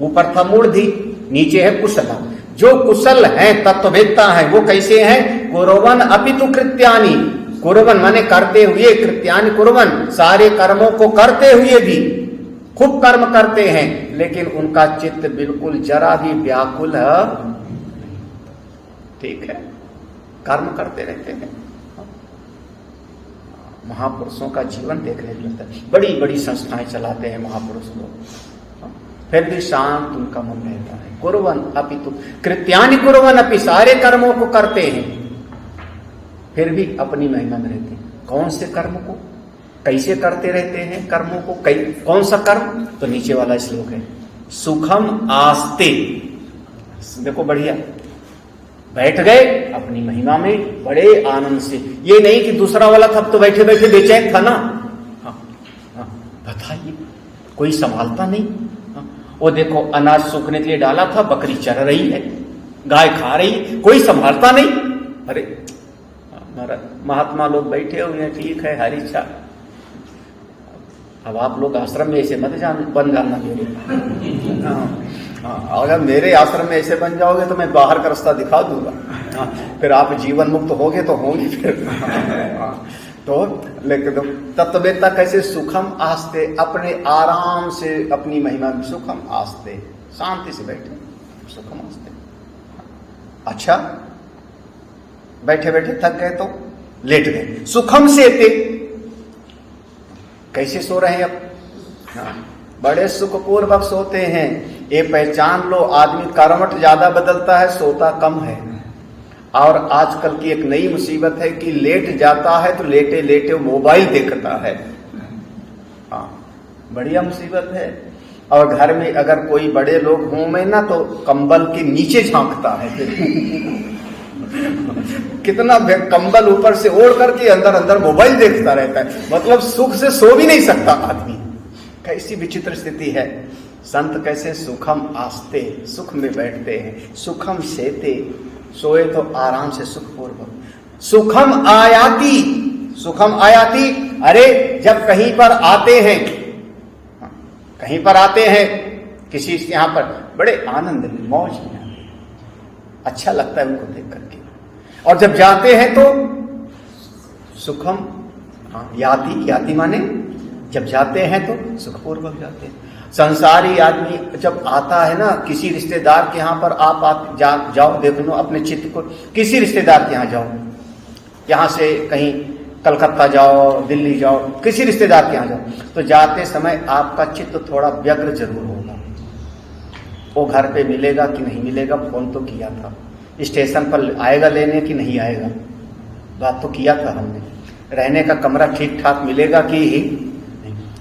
ऊपर था मूढ़धि, नीचे है कुशला। जो कुशल हैं, तत्ववेत्ता हैं, वो कैसे हैं? कौरवन अपितु कृत्यानि। कुर्वन माने करते हुए, कृत्यानि कुर्वन, सारे कर्मों को करते हुए भी खूब कर्म करते हैं, लेकिन उनका चित्त बिल्कुल जरा भी व्याकुल है। ठीक है, कर्म करते रहते हैं। महापुरुषों का जीवन देखने को मिलता है, बड़ी बड़ी संस्थाएं चलाते हैं महापुरुष लोग, फिर भी शांत उनका मन रहता है। कुर्वन अपितु कृत्यानि कुर्वन अपि, सारे कर्मों को करते हैं, फिर भी अपनी महिमा में रहते हैं। कौन से कर्म को कैसे करते रहते हैं? कर्मों को कौन सा कर्म? तो नीचे वाला श्लोक है, सुखम आस्ते। देखो बढ़िया, बैठ गए अपनी महिमा में बड़े आनंद से। ये नहीं कि दूसरा वाला था तो बैठे बैठे बेचैन था ना। हाँ, बताइए, कोई संभालता नहीं। हाँ, वो देखो अनाज सूखने के लिए डाला था, बकरी चर रही है, गाय खा रही, कोई संभालता नहीं। अरे महाराज महात्मा लोग बैठे हुए हैं, ठीक है, हरी इच्छा। अब आप लोग आश्रम में ऐसे मत बन जाना मेरे। हाँ, अगर मेरे आश्रम में ऐसे बन जाओगे तो मैं बाहर का रास्ता दिखा दूंगा। हाँ, फिर आप जीवन मुक्त होगे तो होंगे फिर। हाँ, तो लेकिन तत्ववेत्ता कैसे सुखम आस्ते, अपने आराम से अपनी महिमा में सुखम आस्ते, शांति से बैठे, सुखम आस्ते। अच्छा, बैठे बैठे थक गए तो लेट गए, सुखम सेते, कैसे सो रहे हैं अब? हाँ, बड़े सुखपूर्वक सोते हैं। ये पहचान लो, आदमी करवट ज्यादा बदलता है, सोता कम है। और आजकल की एक नई मुसीबत है कि लेट जाता है तो लेटे लेटे मोबाइल देखता है। हाँ, बढ़िया मुसीबत है। और घर में अगर कोई बड़े लोग हों में ना तो कंबल के नीचे झांकता है। कितना कंबल ऊपर से ओढ़ करके अंदर अंदर मोबाइल देखता रहता है, मतलब सुख से सो भी नहीं सकता आदमी। कैसी विचित्र स्थिति है। संत कैसे सुखम आस्ते, सुख में बैठते हैं, सुखम सेते, सोए तो आराम से सुखपूर्वक, सुखम आयाति, सुखम आयाति, अरे जब कहीं पर आते हैं, कहीं पर आते हैं किसी यहाँ पर, बड़े आनंद में मौज में आते हैं, अच्छा लगता है उनको देख करके। और जब जाते हैं तो सुखम याति, याति माने जब जाते हैं तो सुखपूर्वक जाते हैं। संसारी आदमी जब आता है ना किसी रिश्तेदार के यहाँ पर, आप जाओ देख लो अपने चित्त को, किसी रिश्तेदार के यहाँ जाओ, यहाँ से कहीं कलकत्ता जाओ, दिल्ली जाओ, किसी रिश्तेदार के यहाँ जाओ, तो जाते समय आपका चित्त थोड़ा व्यग्र जरूर होगा। वो घर पे मिलेगा कि नहीं मिलेगा, फोन तो किया था, स्टेशन पर आएगा लेने कि नहीं आएगा, बात तो किया था हमने, रहने का कमरा ठीक ठाक मिलेगा कि ही,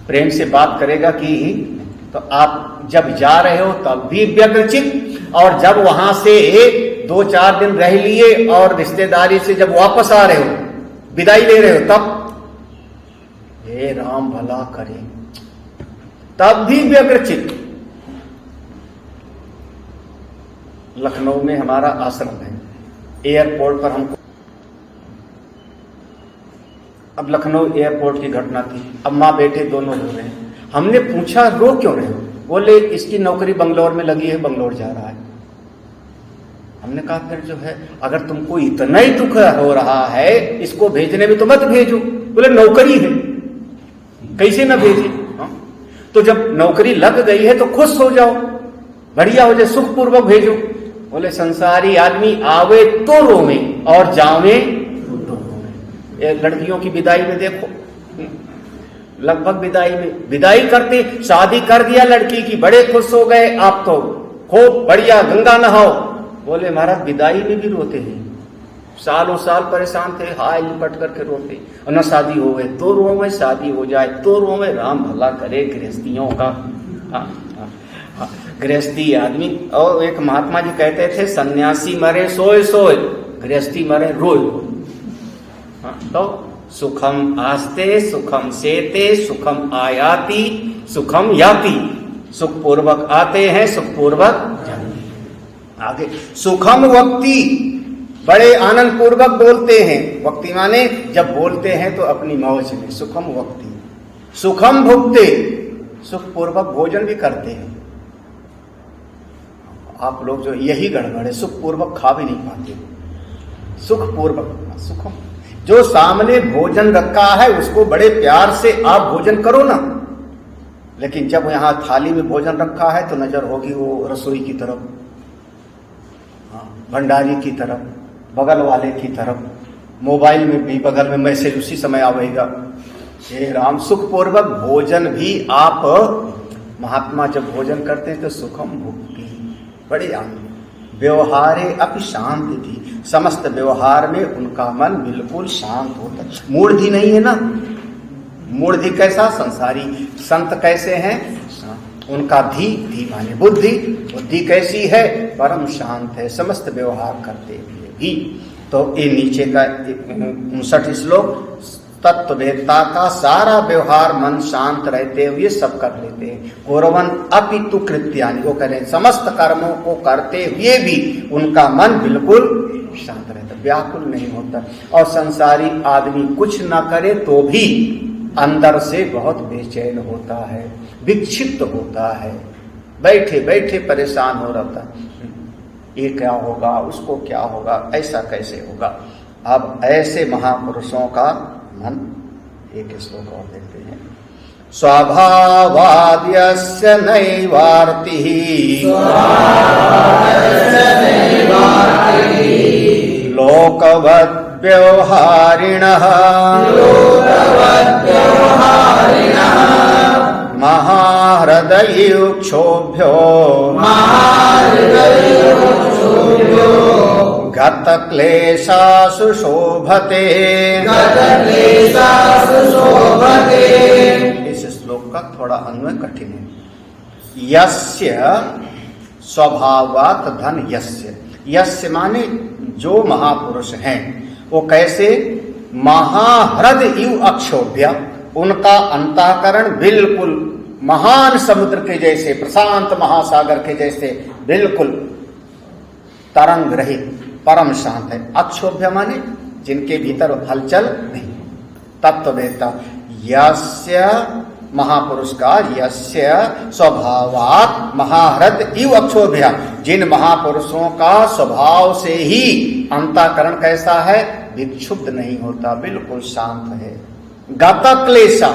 प्रेम से बात करेगा कि ही। तो आप जब जा रहे हो तब भी व्यग्रचित, और जब वहां से 2-4 दिन रह लिए और रिश्तेदारी से जब वापस आ रहे हो, विदाई ले रहे हो, तब हे राम भला करे, तब भी व्यग्रचित। लखनऊ में हमारा आश्रम है, एयरपोर्ट पर हमको, अब लखनऊ एयरपोर्ट की घटना थी, अम्मा बेटे दोनों रो रहे हैं। हमने पूछा रो क्यों रहे हो? बोले इसकी नौकरी बंगलौर में लगी है, बंगलौर जा रहा है। हमने कहा फिर जो है, अगर तुमको इतना ही दुख हो रहा है इसको भेजने में तो मत भेजो। बोले नौकरी है, कैसे ना भेजे? तो जब नौकरी लग गई है तो खुश हो जाओ, बढ़िया हो जाए, सुखपूर्वक भेजो। बोले संसारी आदमी आवे तो रोवे और जावे तो रोवे। लड़कियों की विदाई में देखो, लगभग विदाई में, विदाई करते, शादी कर दिया लड़की की, बड़े खुश हो गए, आप तो खूब बढ़िया गंगा नहाओ। बोले महाराज विदाई में भी रोते हैं, सालों साल परेशान थे, हाय लिपट करके रोते, और न शादी हो गए तो रोवे, शादी हो जाए तो रोवे। राम भला करे गृहस्थियों का। गृहस्थी आदमी, और एक महात्मा जी कहते थे सन्यासी मरे सोए सोए, गृहस्थी मरे रोए। तो सुखम आस्ते, सुखम सेते, सुखम आयाति, सुखम याति, सुखपूर्वक आते हैं, सुखपूर्वक जाते हैं। आगे सुखम वक्ति, बड़े आनंद पूर्वक बोलते हैं। वक्ति माने जब बोलते हैं तो अपनी मौज में, सुखम वक्ति। सुखम भुक्ते, सुखपूर्वक भोजन भी करते हैं। आप लोग जो यही गड़बड़ है, सुखपूर्वक खा भी नहीं पाते। सुखपूर्वक, सुखम, जो सामने भोजन रखा है उसको बड़े प्यार से आप भोजन करो ना, लेकिन जब यहां थाली में भोजन रखा है तो नजर होगी वो रसोई की तरफ, भंडारी की तरफ, बगल वाले की तरफ, मोबाइल में भी बगल में मैसेज उसी समय आवेगा। हे राम, सुखपूर्वक भोजन भी आप, महात्मा जब भोजन करते हैं तो सुखम भुक्ति, बड़े आनंद। व्यवहारे अपि शांति थी, समस्त व्यवहार में उनका मन बिल्कुल शांत होता है। मूढ़धि नहीं है ना, मूढ़धि कैसा? संसारी। संत कैसे हैं? उनका धी माने बुद्धि, बुद्धि कैसी है? परम शांत है, समस्त व्यवहार करते हुए भी। तो ये नीचे का 59 श्लोक, तत्ववेत्ता का सारा व्यवहार मन शांत रहते हुए सब कर लेते हैं। कुर्वन् अपि तु कृत्यानि, वो कह रहे हैं समस्त कर्मों को करते हुए भी उनका मन बिल्कुल शांत रहता है। व्याकुल नहीं होता। और संसारी आदमी कुछ ना करे तो भी अंदर से बहुत बेचैन होता है, विक्षिप्त होता है, बैठे बैठे परेशान हो रहता है, ये क्या होगा, उसको क्या होगा, ऐसा कैसे होगा। अब ऐसे महापुरुषों का मन, एक श्लोक और देखते हैं। स्वभावाद्यस्य नैवार्तिः लोकवद् व्यवहारिणः महाहृदयुक्षोभ्यो गतक्लेशासु शोभते। इस श्लोक का थोड़ा अन्वय कठिन है। यस्य स्वभावात् धन यस्य, यस्य माने जो महापुरुष हैं वो कैसे, महाहृद इव अक्षोभ्य, उनका अंतःकरण बिल्कुल महान समुद्र के जैसे, प्रशांत महासागर के जैसे बिल्कुल तरंग रहित परम शांत है। अक्षोभ्य माने जिनके भीतर हलचल नहीं, तत्ववेत्ता। यस्य महापुरुष का, यस्य स्वभावात् महाहृद इव अक्षोभ्य, जिन महापुरुषों का स्वभाव से ही अंतःकरण कैसा है, विक्षुब्ध नहीं होता, बिल्कुल शांत है। गतक्लेशा,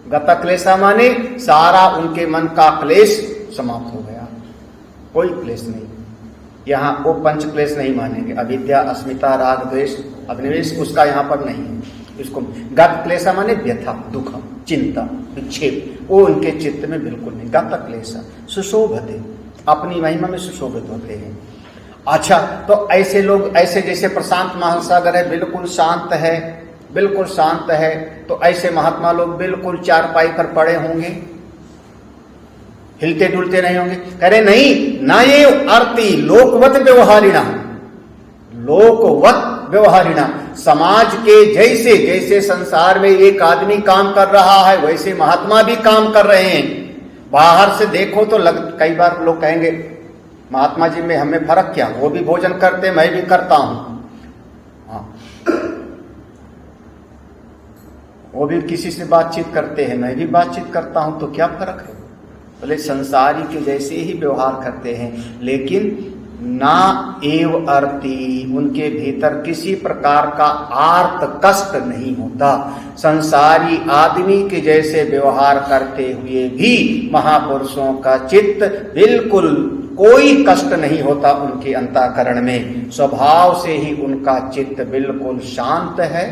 गतक्लेशा माने सारा उनके मन का क्लेश समाप्त हो गया, कोई क्लेश नहीं। यहाँ वो पंच क्लेश नहीं मानेंगे, अविद्या, अस्मिता, राग, द्वेष, अभिनिवेश, उसका यहाँ पर नहीं है। इसको गत क्लेशा माने व्यथा, दुख, चिंता, विक्षेप, वो उनके चित्त में बिल्कुल नहीं। गत क्लेशा सुशोभते, अपनी महिमा में सुशोभित होते हैं। अच्छा, तो ऐसे लोग, ऐसे जैसे प्रशांत महासागर है, बिल्कुल शांत है, बिल्कुल शांत है, तो ऐसे महात्मा लोग बिल्कुल चारपाई पर पड़े होंगे, हिलते डुलते नहीं होंगे। कह रहे नहीं, ना ये आरती लोकवत व्यवहारिणा, लोकवत व्यवहारिणा, समाज के जैसे, जैसे संसार में एक आदमी काम कर रहा है वैसे महात्मा भी काम कर रहे हैं। बाहर से देखो तो कई बार लोग कहेंगे महात्मा जी में हमें फर्क क्या, वो भी भोजन करते, मैं भी करता हूं, हाँ, वो भी किसी से बातचीत करते हैं, मैं भी बातचीत करता हूं, तो क्या फर्क है। बोले संसारी के जैसे ही व्यवहार करते हैं, लेकिन ना एव अर्ति, उनके भीतर किसी प्रकार का आर्त कष्ट नहीं होता। संसारी आदमी के जैसे व्यवहार करते हुए भी महापुरुषों का चित्त बिल्कुल कोई कष्ट नहीं होता उनके अंतःकरण में, स्वभाव से ही उनका चित्त बिल्कुल शांत है,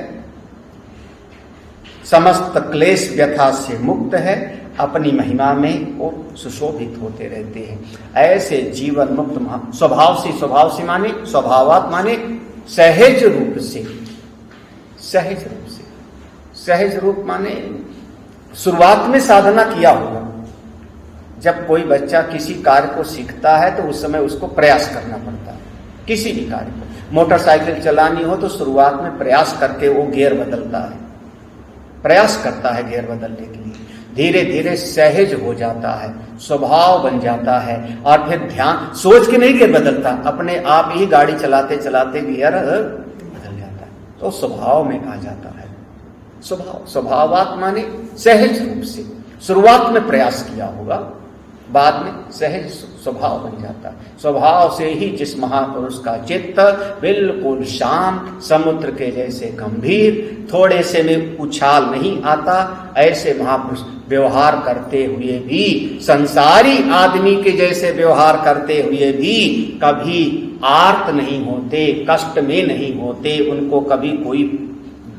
समस्त क्लेश व्यथा से मुक्त है, अपनी महिमा में वो सुशोभित होते रहते हैं। ऐसे जीवन मुक्त स्वभाव से, स्वभाव से माने स्वभावात माने सहज रूप से, सहज रूप से, सहज रूप माने शुरुआत में साधना किया होगा। जब कोई बच्चा किसी कार्य को सीखता है तो उस समय उसको प्रयास करना पड़ता है, किसी भी कार्य को। मोटरसाइकिल चलानी हो तो शुरुआत में प्रयास करके वो गियर बदलता है, प्रयास करता है गियर बदलने के लिए, धीरे धीरे सहज हो जाता है, स्वभाव बन जाता है, और फिर ध्यान सोच के नहीं गियर बदलता, अपने आप ही गाड़ी चलाते चलाते गियर बदल जाता है, तो स्वभाव में आ जाता है। स्वभाव, स्वभावात माने सहज रूप से, शुरुआत में प्रयास किया होगा, बाद में सहज स्वभाव बन जाता है। स्वभाव से ही जिस महापुरुष का चित्त बिल्कुल शांत, समुद्र के जैसे गंभीर, थोड़े से में उछाल नहीं आता, ऐसे महापुरुष व्यवहार करते हुए भी, संसारी आदमी के जैसे व्यवहार करते हुए भी कभी आर्त नहीं होते, कष्ट में नहीं होते, उनको कभी कोई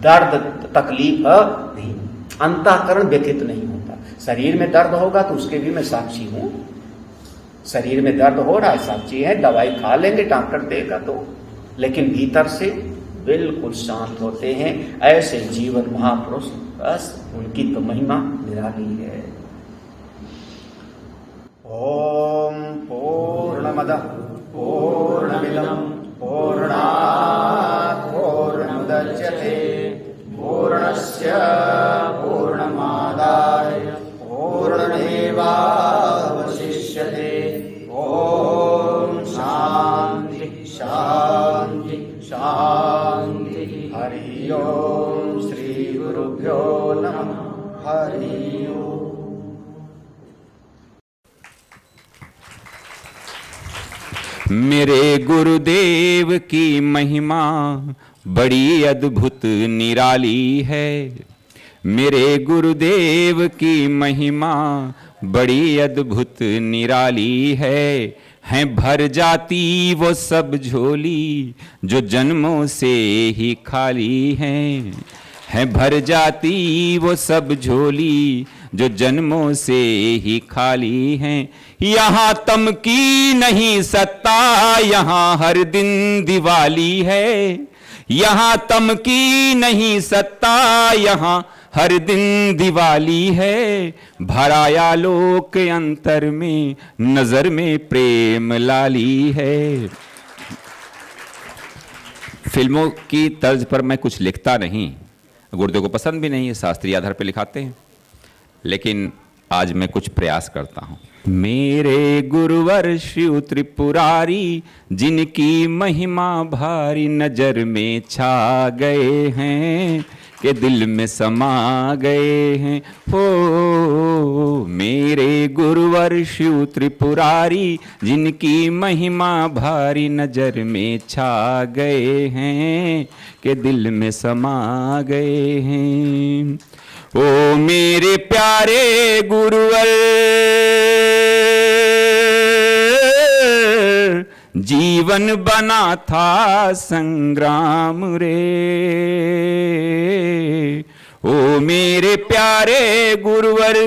दर्द तकलीफ नहीं, अंतःकरण व्यथित नहीं होता। शरीर में दर्द होगा तो उसके भी मैं साक्षी हूं, शरीर में दर्द हो रहा है, साक्षी है, दवाई खा लेंगे, डॉक्टर देगा तो, लेकिन भीतर से बिल्कुल शांत होते हैं। ऐसे जीवन महापुरुष, बस उनकी तो महिमा निराली है। ओम पूर्णमदः पूर्णमिदं पूर्णात् पूर्णमुदच्यते पूर्णस्य पूर्णमादाय पूर्णमेवावशिष्यते। ओम शांति शांति शांति। ओम श्री गुरुभ्यो नमः। हरि ओम। मेरे गुरुदेव की महिमा बड़ी अद्भुत निराली है। मेरे गुरुदेव की महिमा बड़ी अद्भुत निराली है भर जाती वो सब झोली जो जन्मों से ही खाली है भर जाती वो सब झोली जो जन्मों से ही खाली हैं। यहाँ तम की नहीं सत्ता, यहाँ हर दिन दिवाली है। यहाँ तम की नहीं सत्ता, यहाँ हर दिन दिवाली है। भराया लोक अंतर में, नजर में प्रेम लाली है। फिल्मों की तर्ज पर मैं कुछ लिखता नहीं, गुरुदेव को पसंद भी नहीं है, शास्त्रीय आधार पर लिखाते हैं, लेकिन आज मैं कुछ प्रयास करता हूं। मेरे गुरुवर शिव त्रिपुरारी, जिनकी महिमा भारी नजर में छा गए हैं के दिल में समा गए हैं। हो मेरे गुरुवर शिव त्रिपुरारी, जिनकी महिमा भारी नजर में छा गए हैं के दिल में समा गए हैं। ओ मेरे प्यारे गुरुवर, जीवन बना था संग्राम रे। ओ मेरे प्यारे गुरुवर,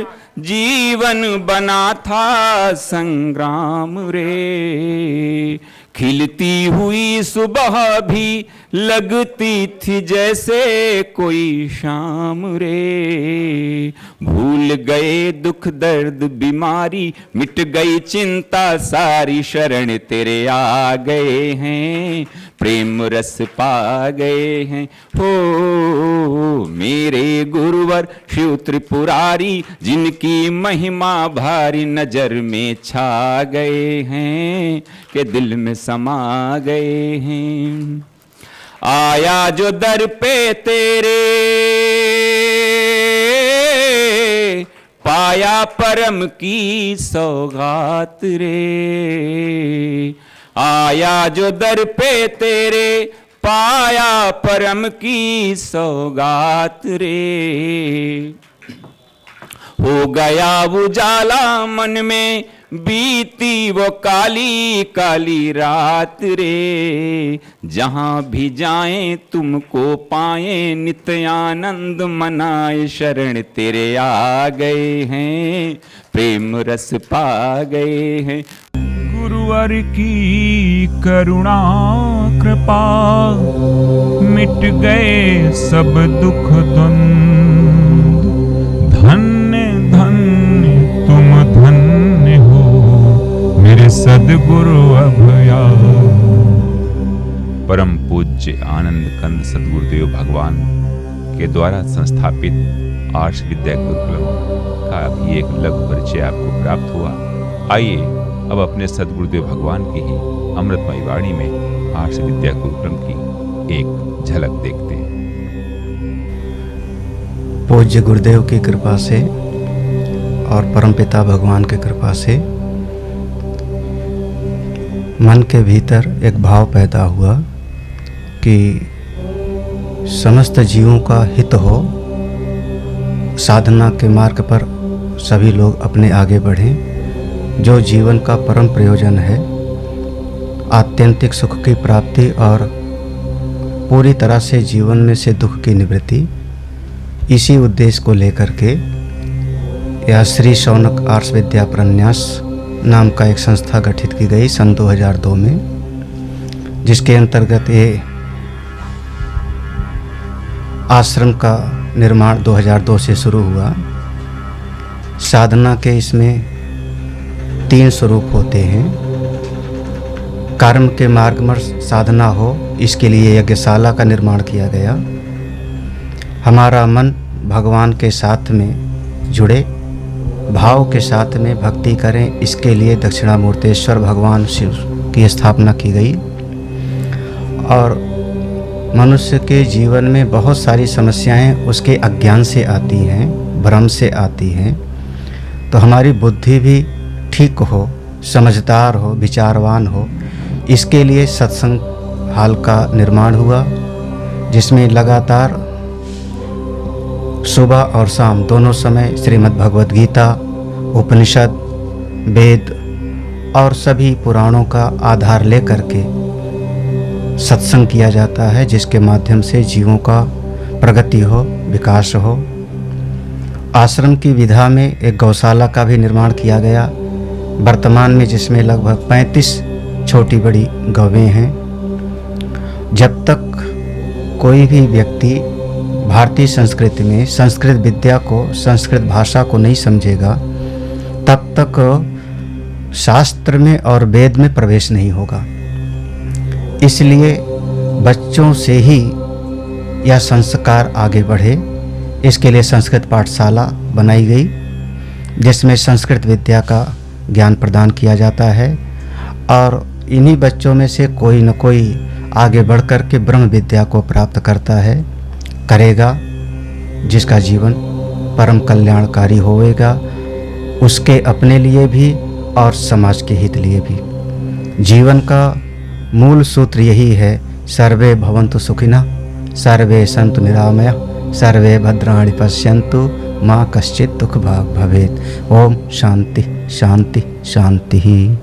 जीवन बना था संग्राम रे। खिलती हुई सुबह भी लगती थी जैसे कोई शाम रे। भूल गए दुख दर्द बीमारी, मिट गई चिंता सारी, शरण तेरे आ गए हैं, प्रेम रस पा गए हैं। हो मेरे गुरुवर शिव त्रिपुरारी, जिनकी महिमा भारी नजर में छा गए हैं के दिल में समा गए हैं। आया जो दर पे तेरे, पाया परम की सौगात रे। आया जो दर पे तेरे, पाया परम की सौगात रे। हो गया उजाला मन में, बीती वो काली काली रात रे। जहां भी जाएं तुमको पाएं, नित्य आनंद मनाए, शरण तेरे आ गए हैं, प्रेम रस पा गए हैं। गुरुवर की करुणा कृपा, मिट गए सब दुख द्वंद। धन्य धन्य तुम धन्य हो मेरे सद्गुरु अभया। परम पूज्य आनंद कंद सद्गुरुदेव भगवान के द्वारा संस्थापित आर्ष विद्या गुरुकुलम का अभी एक लघु परिचय आपको प्राप्त हुआ। आइए अब अपने सद्गुरुदेव भगवान की ही अमृतमयी वाणी में आर्ष विद्या गुरुकुलम की एक झलक देखते हैं। पूज्य गुरुदेव की कृपा से और परमपिता भगवान की कृपा से मन के भीतर एक भाव पैदा हुआ कि समस्त जीवों का हित हो, साधना के मार्ग पर सभी लोग अपने आगे बढ़ें। जो जीवन का परम प्रयोजन है, आत्यंतिक सुख की प्राप्ति और पूरी तरह से जीवन में से दुख की निवृत्ति, इसी उद्देश्य को लेकर के यह श्री शौनक आर्ष विद्या प्रन्यास नाम का एक संस्था गठित की गई सन 2002 में, जिसके अंतर्गत ये आश्रम का निर्माण 2002 से शुरू हुआ। साधना के इसमें 3 स्वरूप होते हैं। कर्म के मार्ग में साधना हो, इसके लिए यज्ञशाला का निर्माण किया गया। हमारा मन भगवान के साथ में जुड़े, भाव के साथ में भक्ति करें, इसके लिए दक्षिणामूर्तेश्वर भगवान शिव की स्थापना की गई। और मनुष्य के जीवन में बहुत सारी समस्याएं उसके अज्ञान से आती हैं, भ्रम से आती हैं। तो हमारी बुद्धि भी ठीक हो, समझदार हो, विचारवान हो, इसके लिए सत्संग हाल का निर्माण हुआ, जिसमें लगातार सुबह और शाम दोनों समय श्रीमद् भगवद गीता, उपनिषद, वेद और सभी पुराणों का आधार लेकर के सत्संग किया जाता है, जिसके माध्यम से जीवों का प्रगति हो, विकास हो। आश्रम की विधा में एक गौशाला का भी निर्माण किया गया वर्तमान में, जिसमें लगभग 35 छोटी बड़ी गौवें हैं। जब तक कोई भी व्यक्ति भारतीय संस्कृति में संस्कृत विद्या को, संस्कृत भाषा को नहीं समझेगा, तब तक शास्त्र में और वेद में प्रवेश नहीं होगा। इसलिए बच्चों से ही यह संस्कार आगे बढ़े, इसके लिए संस्कृत पाठशाला बनाई गई, जिसमें संस्कृत विद्या का ज्ञान प्रदान किया जाता है। और इन्हीं बच्चों में से कोई न कोई आगे बढ़ कर के ब्रह्म विद्या को प्राप्त करता है, करेगा, जिसका जीवन परम कल्याणकारी होएगा, उसके अपने लिए भी और समाज के हित लिए भी। जीवन का मूल सूत्र यही है, सर्वे भवन्तु सुखिनः, सर्वे सन्तु निरामयः, सर्वे भद्राणि पश्यन्तु, मा कश्चित् दुःखभाग् भवेत्। ओम शांति शांति शांति।